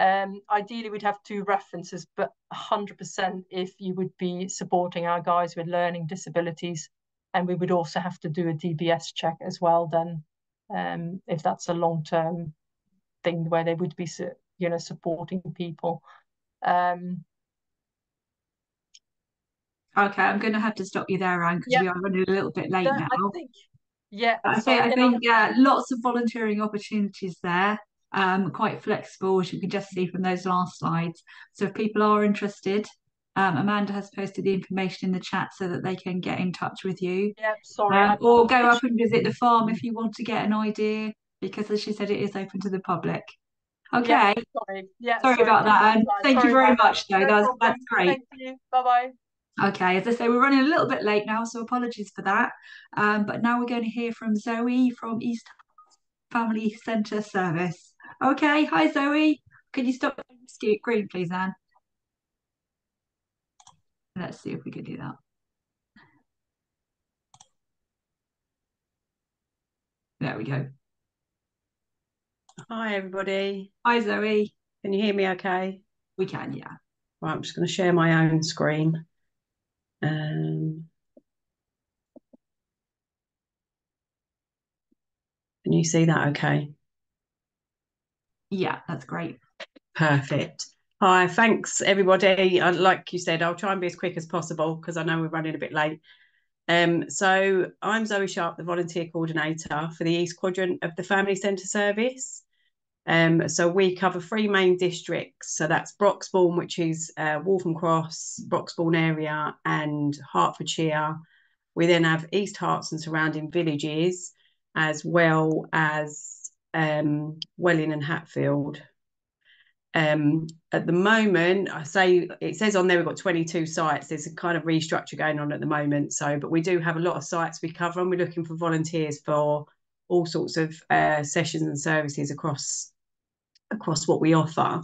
Ideally, we'd have 2 references, but 100% if you would be supporting our guys with learning disabilities, and we would also have to do a DBS check as well then, if that's a long-term thing where they would be, you know, supporting people. Okay, I'm going to have to stop you there, Anne, because we are running a little bit late now. I think lots of volunteering opportunities there. Quite flexible, as you can just see from those last slides. So if people are interested, Amanda has posted the information in the chat so that they can get in touch with you. Or go up and visit the farm if you want to get an idea, because as she said, it is open to the public. Okay. Sorry about that, Anne. Thank you very much, though. That's great. Thank you. Bye-bye. Okay, as I say, we're running a little bit late now, so apologies for that. But now we're going to hear from Zoe from East Family Centre Service. Okay, hi Zoe. Can you stop the screen, please, Anne? Let's see if we can do that. There we go. Hi, everybody. Hi, Zoe. Can you hear me okay? We can, yeah. Right, I'm just going to share my own screen. Can you see that okay? Yeah, that's great. Perfect. Hi, thanks everybody. Like you said, I'll try and be as quick as possible because I know we're running a bit late. So I'm Zoe Sharp, the volunteer coordinator for the East Quadrant of the Family Centre Service. So we cover 3 main districts. So that's Broxbourne, which is Waltham Cross, Broxbourne area, and Hertfordshire. We then have East Herts and surrounding villages, as well as Welling and Hatfield. At the moment, it says on there we've got 22 sites. There's a kind of restructure going on at the moment. But we do have a lot of sites we cover, and we're looking for volunteers for all sorts of sessions and services across what we offer.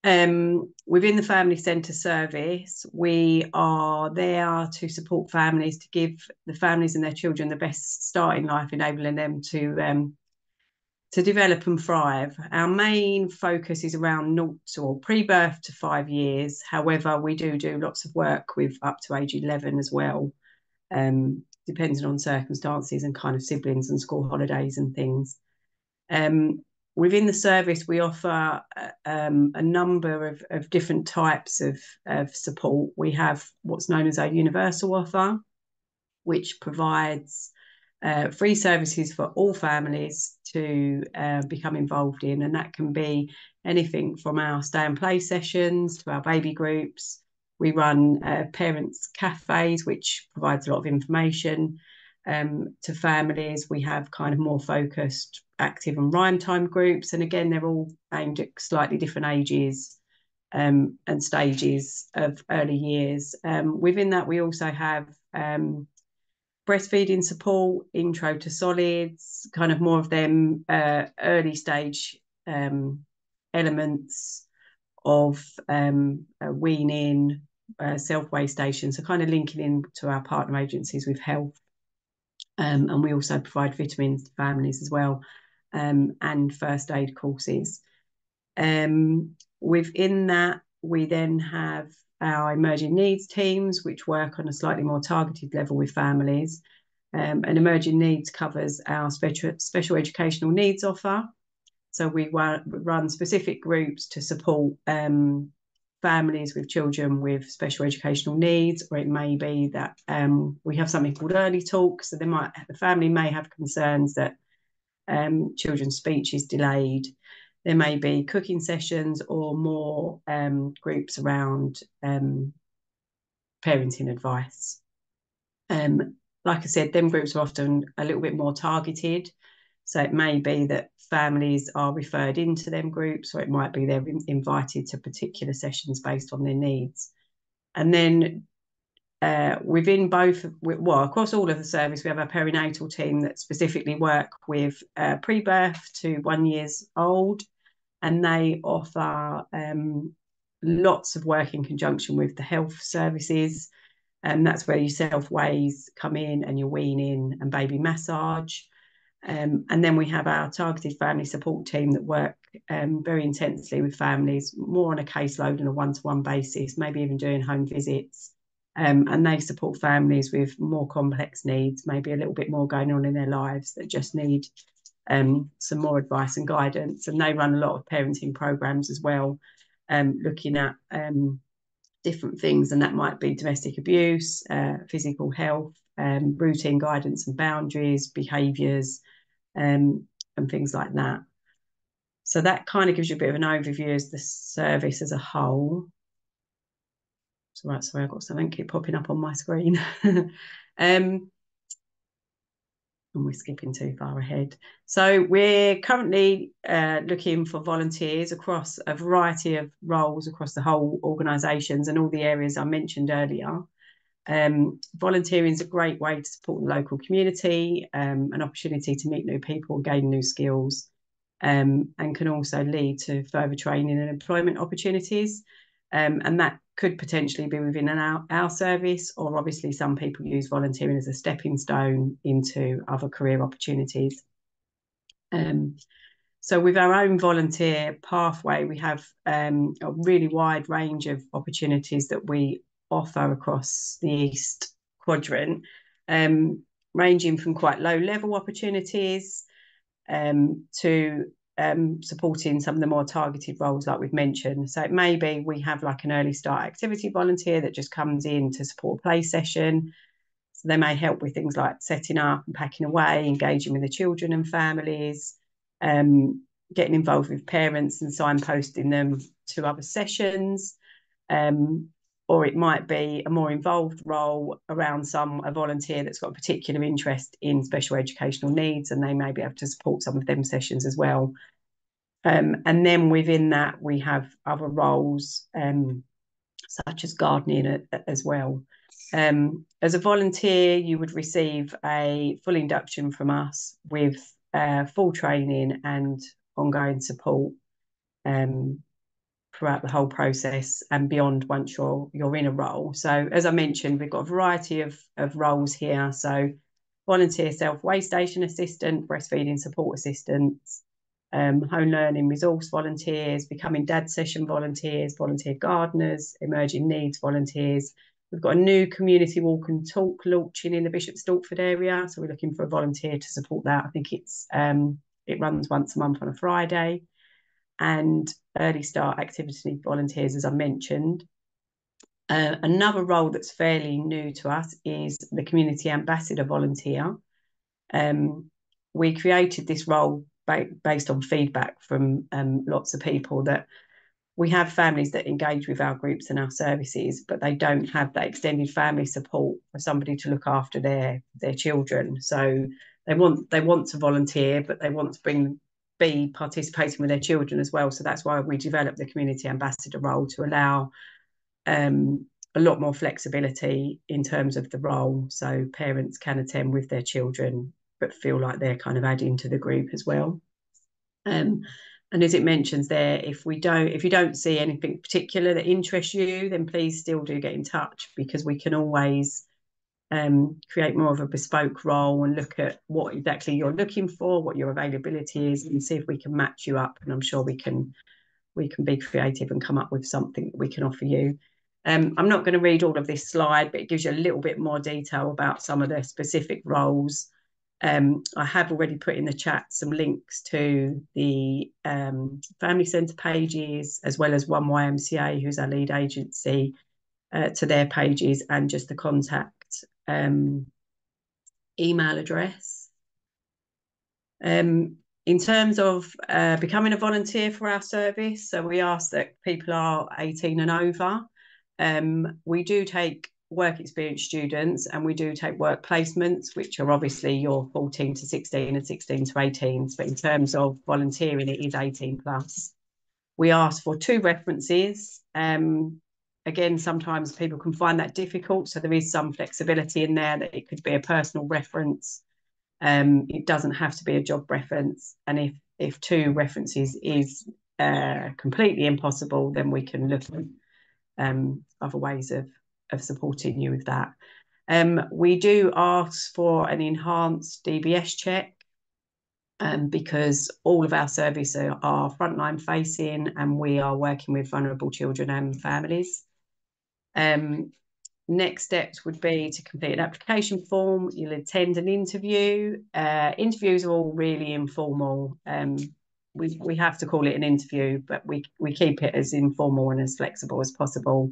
Within the family centre service, we are there to support families, to give the families and their children the best start in life, enabling them to develop and thrive. Our main focus is around 0 or pre-birth to 5 years. However, we do lots of work with up to age 11 as well, depending on circumstances and kind of siblings and school holidays and things. Within the service, we offer a number of different types of support. We have what's known as our universal offer, which provides free services for all families to become involved in, and that can be anything from our stay and play sessions to our baby groups. We run parents cafes, which provides a lot of information to families. We have kind of more focused active and rhyme time groups, and again they're all aimed at slightly different ages and stages of early years. Within that, we also have breastfeeding support, intro to solids, kind of more of them early stage elements of weaning, self-weigh stations, so kind of linking in to our partner agencies with health. And we also provide vitamins to families as well, and first aid courses. Within that, we then have our emerging needs teams, which work on a slightly more targeted level with families. And emerging needs covers our special educational needs offer. So we run specific groups to support families with children with special educational needs, or it may be that we have something called early talk. So the family may have concerns that children's speech is delayed. There may be cooking sessions or more groups around parenting advice. Like I said, them groups are often a little bit more targeted. So it may be that families are referred into them groups, or it might be they're invited to particular sessions based on their needs. And then within both, well, across all of the service, we have a perinatal team that specifically work with pre-birth to 1 year old, and they offer lots of work in conjunction with the health services. And that's where your self-weighs come in, and your weaning and baby massage. And then we have our targeted family support team that work very intensely with families, more on a caseload and a one-to-one basis, maybe even doing home visits. And they support families with more complex needs, maybe a little bit more going on in their lives, that just need some more advice and guidance. And they run a lot of parenting programs as well, looking at different things, and that might be domestic abuse, physical health, routine guidance and boundaries, behaviours, and things like that. So that kind of gives you a bit of an overview as the service as a whole. So right, sorry, I've got something keep popping up on my screen. And we're skipping too far ahead. So we're currently looking for volunteers across a variety of roles across the whole organisations and all the areas I mentioned earlier. Volunteering is a great way to support the local community, an opportunity to meet new people and gain new skills, and can also lead to further training and employment opportunities. And that could potentially be within our service, or obviously some people use volunteering as a stepping stone into other career opportunities. So with our own volunteer pathway, we have a really wide range of opportunities that we offer across the East Quadrant, ranging from quite low level opportunities to supporting some of the more targeted roles like we've mentioned. So it may be we have like an early start activity volunteer that just comes in to support a play session. So they may help with things like setting up and packing away, engaging with the children and families, getting involved with parents and signposting them to other sessions. Or it might be a more involved role around a volunteer that's got a particular interest in special educational needs, and they may be able to support some of them sessions as well. And then within that, we have other roles, such as gardening as well. As a volunteer, you would receive a full induction from us with full training and ongoing support. throughout the whole process and beyond once you're in a role. So as I mentioned, we've got a variety of roles here. So volunteer self-weigh station assistant, breastfeeding support assistants, home learning resource volunteers, becoming dad session volunteers, volunteer gardeners, emerging needs volunteers. We've got a new community walk and talk launching in the Bishop Stortford area. So we're looking for a volunteer to support that. I think it runs once a month on a Friday. And early start activity volunteers, as I mentioned. Another role that's fairly new to us is the community ambassador volunteer. We created this role based on feedback from lots of people that we have families that engage with our groups and our services, but they don't have that extended family support for somebody to look after their children. So they want to volunteer, but they want to be participating with their children as well. So that's why we developed the community ambassador role, to allow a lot more flexibility in terms of the role, so parents can attend with their children but feel like they're kind of adding to the group as well. And as it mentions there, if you don't see anything particular that interests you, then please still do get in touch, because we can always create more of a bespoke role and look at what exactly you're looking for, what your availability is, and see if we can match you up. And I'm sure we can be creative and come up with something that we can offer you. I'm not going to read all of this slide, but it gives you a little bit more detail about some of the specific roles. I have already put in the chat some links to the family centre pages, as well as One YMCA, who's our lead agency, to their pages, and just the contact email address. In terms of becoming a volunteer for our service, so we ask that people are 18 and over. We do take work experience students, and we do take work placements, which are obviously your 14 to 16 and 16 to 18. But in terms of volunteering, it is 18 plus. We ask for 2 references. Again, sometimes people can find that difficult, so there is some flexibility in there, that it could be a personal reference. It doesn't have to be a job reference. And if 2 references is completely impossible, then we can look at other ways of supporting you with that. We do ask for an enhanced DBS check, because all of our services are frontline facing, and we are working with vulnerable children and families. Next steps would be to complete an application form. You'll attend an interview. Interviews are all really informal. We have to call it an interview, but we keep it as informal and as flexible as possible.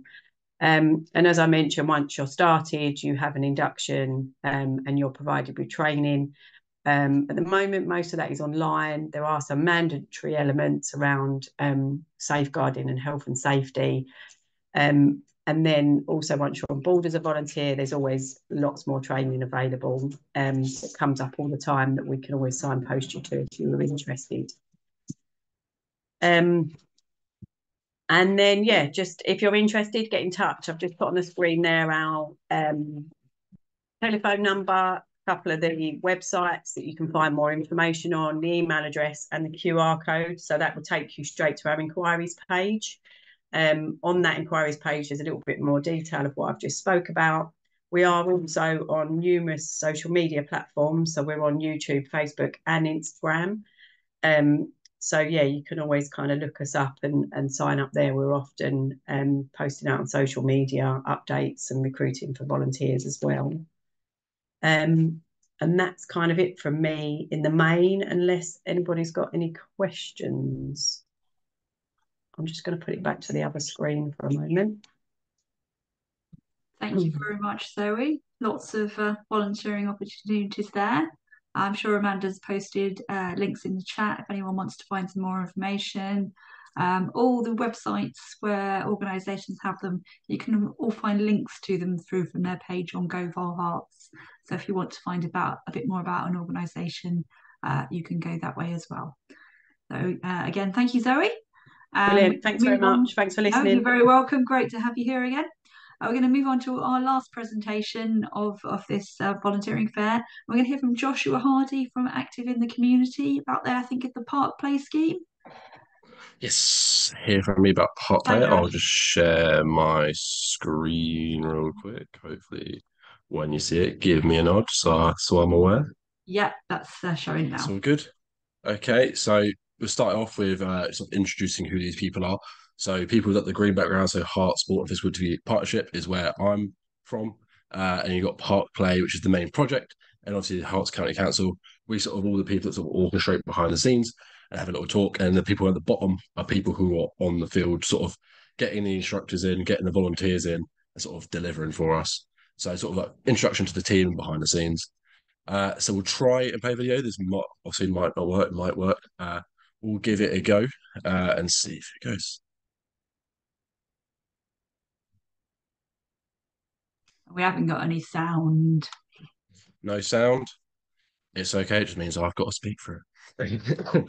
And as I mentioned, once you're started, you have an induction, and you're provided with training. At the moment, most of that is online. There are some mandatory elements around safeguarding and health and safety. And then also, once you're on board as a volunteer, there's always lots more training available that comes up all the time, that we can always signpost you to if you were interested. And then, yeah, just if you're interested, get in touch. I've just put on the screen there our telephone number, a couple of the websites that you can find more information on, the email address and the QR code. So that will take you straight to our inquiries page. On that inquiries page, there's a little bit more detail of what I've just spoke about. We are also on numerous social media platforms. So we're on YouTube, Facebook and Instagram. So yeah, you can always kind of look us up and sign up there. We're often posting out on social media updates and recruiting for volunteers as well. And that's kind of it from me in the main, unless anybody's got any questions. I'm just going to put it back to the other screen for a moment. Thank you very much, Zoe. Lots of volunteering opportunities there. I'm sure Amanda's posted links in the chat if anyone wants to find some more information. All the websites where organisations have them, you can all find links to them through from their page on GoVol Herts. So if you want to find a bit more about an organisation, you can go that way as well. So again, thank you, Zoe. Brilliant. Thanks very much. Thanks for listening. You're very welcome. Great to have you here again. We're going to move on to our last presentation of this volunteering fair. We're going to hear from Joshua Hardy from Active in the Community about their, I think it's the Park Play scheme. Yes, hear from me about Park Play. Hi, I'll just share my screen real quick. Hopefully, when you see it, give me a nod so I'm aware. Yeah, that's showing It's now. all good. Okay, so we'll start off with sort of introducing who these people are. So people with the green background, so Heart Sport and Physical Activity Partnership is where I'm from. And you've got Park Play, which is the main project, and obviously the Herts County Council. We sort of all the people that sort of orchestrate behind the scenes and have a little talk. And the people at the bottom are people who are on the field, sort of getting the instructors in, getting the volunteers in, and sort of delivering for us. So sort of like introduction to the team behind the scenes. So we'll try and play a video. This obviously might not work, it might work. We'll give it a go and see if it goes. We haven't got any sound. No sound. It's okay. It just means I've got to speak for it.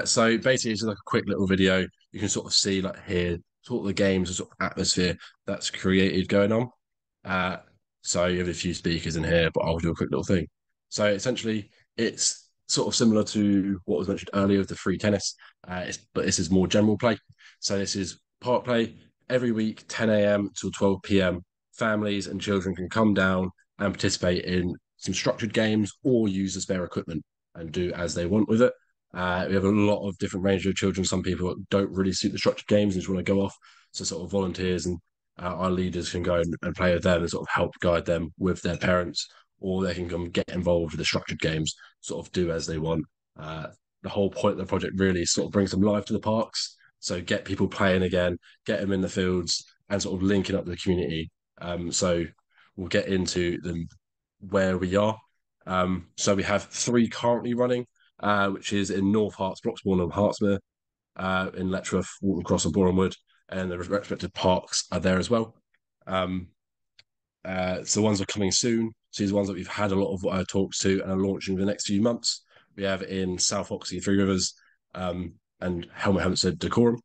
So basically, it's like a quick little video. You can sort of see, like here, sort of the games and sort of atmosphere that's created going on. So you have a few speakers in here, but I'll do a quick little thing. So essentially, it's sort of similar to what was mentioned earlier with the free tennis, but this is more general play. So this is Park Play every week, 10 a.m. till 12 p.m. Families and children can come down and participate in some structured games or use the spare equipment and do as they want with it. We have a lot of different range of children. Some people don't really suit the structured games and just want to go off. So sort of volunteers and our leaders can go and play with them and sort of help guide them with their parents, or they can come get involved with the structured games, sort of do as they want. The whole point of the project really is sort of bring some life to the parks. So get people playing again, get them in the fields and sort of linking up the community. So we'll get into where we are. So we have 3 currently running, which is in North Herts, Broxbourne and Hertsmere, in Letchworth, Walton Cross and Borehamwood, and the respective parks are there as well. So ones are coming soon. So these are ones that we've had a lot of talks to and are launching in the next few months. We have in South Oxley, Three Rivers, and Helmet Hempstead, Decorum,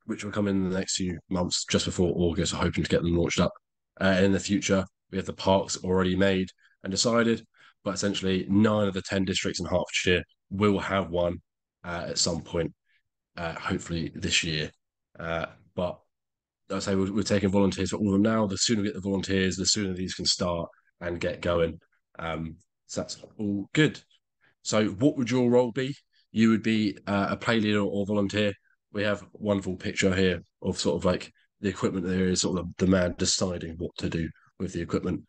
which will come in the next few months, just before August, hoping to get them launched up. In the future, we have the parks already made and decided, but essentially 9 of the 10 districts in Hertfordshire will have one at some point, hopefully this year. But I say we're taking volunteers for all of them now. The sooner we get the volunteers, the sooner these can start and get going. So that's all good. So what would your role be? You would be a play leader or volunteer. We have a wonderful picture here of sort of like the equipment. There is sort of the man deciding what to do with the equipment.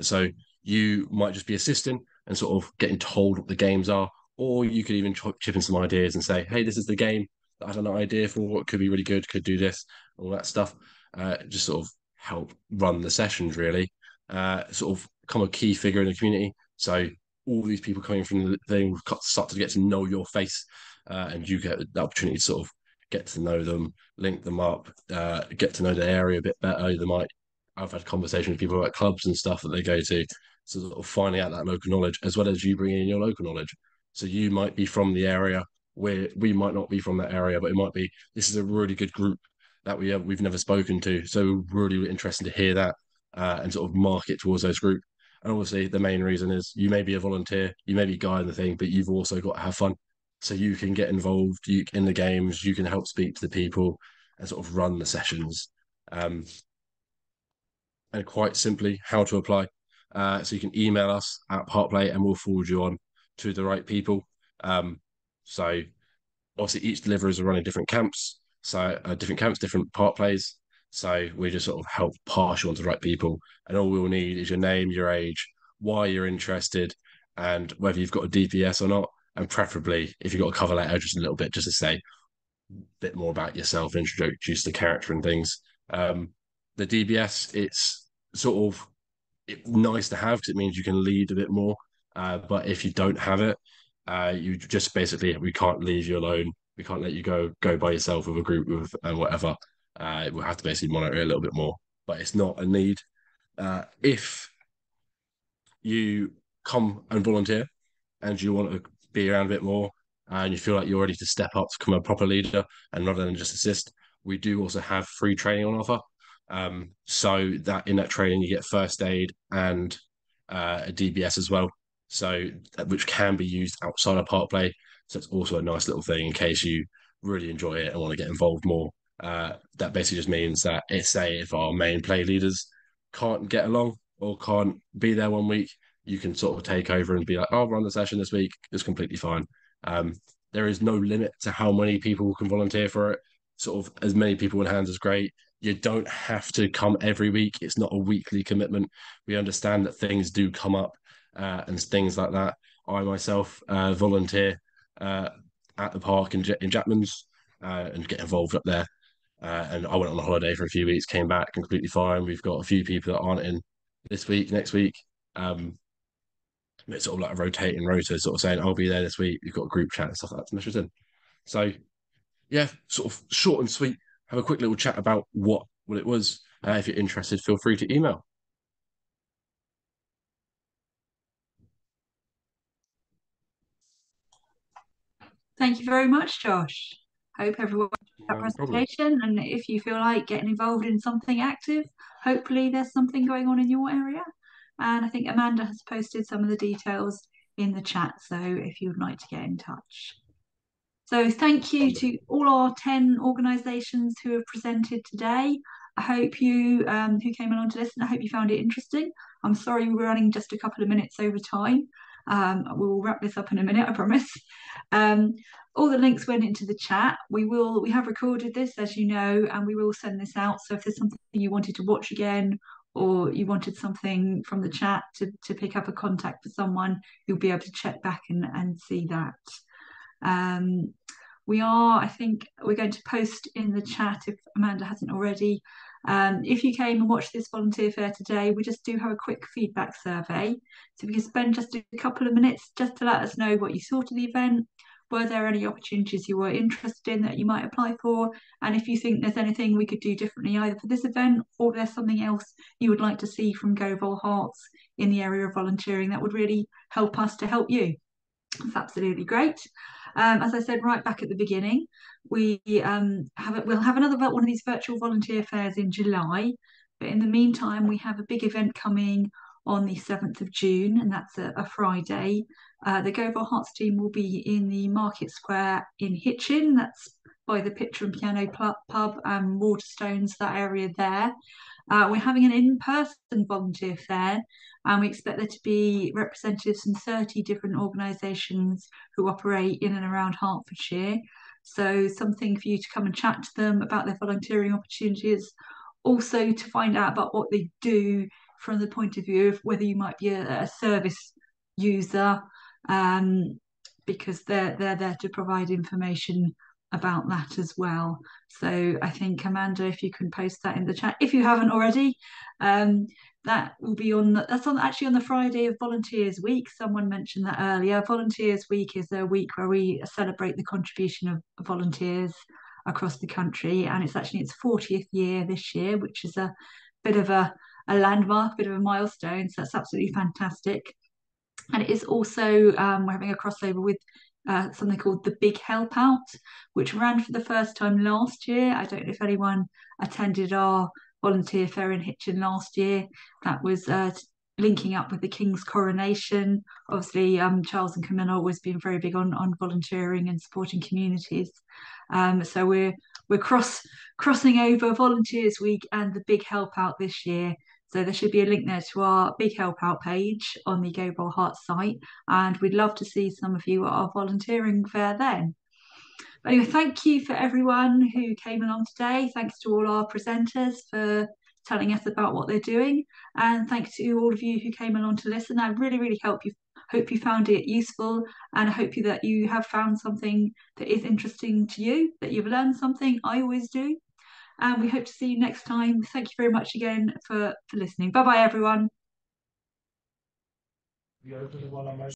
So you might just be assisting and sort of getting told what the games are, or you could even chip in some ideas and say, hey, this is the game that I had an idea for, what could be really good, could do this, all that stuff. Just sort of help run the sessions really. Sort of become a key figure in the community. So all these people coming from the thing start to get to know your face, and you get the opportunity to sort of get to know them, link them up, get to know the area a bit better. I've had conversations with people about clubs and stuff that they go to, so sort of finding out that local knowledge as well as you bringing in your local knowledge. So you might be from the area where we might not be from that area, but it might be this is a really good group that we've never spoken to. So really interested to hear that and sort of market towards those groups. And obviously, the main reason is you may be a volunteer, you may be guiding the thing, but you've also got to have fun. So you can get involved in the games, you can help speak to the people and sort of run the sessions. And quite simply, how to apply. So you can email us at Parkplay and we'll forward you on to the right people. So obviously, each deliverers are running different camps. So different Park Plays. So we just sort of help pass you on to the right people. And all we'll need is your name, your age, why you're interested, and whether you've got a DPS or not. And preferably, if you've got a cover letter, just a little bit, just to say a bit more about yourself, introduce the character and things. The DBS, it's sort of nice to have because it means you can lead a bit more. But if you don't have it, you just basically, we can't leave you alone. We can't let you go by yourself with a group with and whatever. We'll have to basically monitor it a little bit more, but it's not a need. If you come and volunteer and you want to be around a bit more and you feel like you're ready to step up to become a proper leader and rather than just assist, we do also have free training on offer. So that in that training you get first aid and a DBS as well. So which can be used outside of Park Play. So it's also a nice little thing in case you really enjoy it and want to get involved more. That basically just means that say if our main play leaders can't get along or can't be there one week, you can sort of take over and be like, "Oh, I'll run the session this week." It's completely fine. There is no limit to how many people can volunteer for it. Sort of as many people in hands is great. You don't have to come every week. It's not a weekly commitment. We understand that things do come up and things like that. I myself volunteer at the park in Jackman's and get involved up there. And I went on a holiday for a few weeks, came back completely fine. We've got a few people that aren't in this week, next week. It's sort of like a rotating rota, sort of saying, "I'll be there this week." You've got a group chat and stuff like that to measure in. So, yeah, sort of short and sweet. Have a quick little chat about what it was. If you're interested, feel free to email. Thank you very much, Josh. Hope everyone enjoyed that presentation, and if you feel like getting involved in something active, hopefully there's something going on in your area. And I think Amanda has posted some of the details in the chat, so if you would like to get in touch. So thank you to all our 10 organisations who have presented today. I hope you who came along to listen, I hope you found it interesting. I'm sorry we're running just a couple of minutes over time. We'll wrap this up in a minute, I promise. All the links went into the chat. We have recorded this, as you know, and we will send this out. So if there's something you wanted to watch again, or you wanted something from the chat to pick up a contact for someone, you'll be able to check back and see that. I think we're going to post in the chat, if Amanda hasn't already, if you came and watched this volunteer fair today, we just do have a quick feedback survey. So if you can spend just a couple of minutes just to let us know what you thought of the event, were there any opportunities you were interested in that you might apply for, and if you think there's anything we could do differently either for this event or there's something else you would like to see from GoVol Herts in the area of volunteering, that would really help us to help you. It's absolutely great. As I said right back at the beginning, we'll have another one of these virtual volunteer fairs in July, but in the meantime we have a big event coming on the 7th of June, and that's a Friday. The GoVol Herts team will be in the Market Square in Hitchin. That's by the Picture and Piano pub and Waterstones, that area there. We're having an in-person volunteer fair, and we expect there to be representatives from 30 different organisations who operate in and around Hertfordshire. So something for you to come and chat to them about their volunteering opportunities, also to find out about what they do from the point of view of whether you might be a service user, because they're there to provide information about that as well. So I think, Amanda, if you can post that in the chat if you haven't already, that will be actually on the Friday of Volunteers Week. Someone mentioned that earlier. Volunteers Week is a week where we celebrate the contribution of volunteers across the country, and it's actually its 40th year this year, which is a bit of a landmark, a bit of a milestone. So that's absolutely fantastic. And it is also, we're having a crossover with something called the Big Help Out, which ran for the first time last year. I don't know if anyone attended our volunteer fair in Hitchin last year. That was linking up with the King's coronation. Obviously, Charles and Camilla have always been very big on volunteering and supporting communities. So we're crossing over Volunteers Week and the Big Help Out this year. So there should be a link there to our Big Help Out page on the GoVol Herts site, and we'd love to see some of you at our volunteering fair then. But anyway, thank you for everyone who came along today. Thanks to all our presenters for telling us about what they're doing, and thanks to all of you who came along to listen. I really hope you found it useful, and I hope that you have found something that is interesting to you, that you've learned something. I always do. And we hope to see you next time. Thank you very much again for listening. Bye-bye, everyone.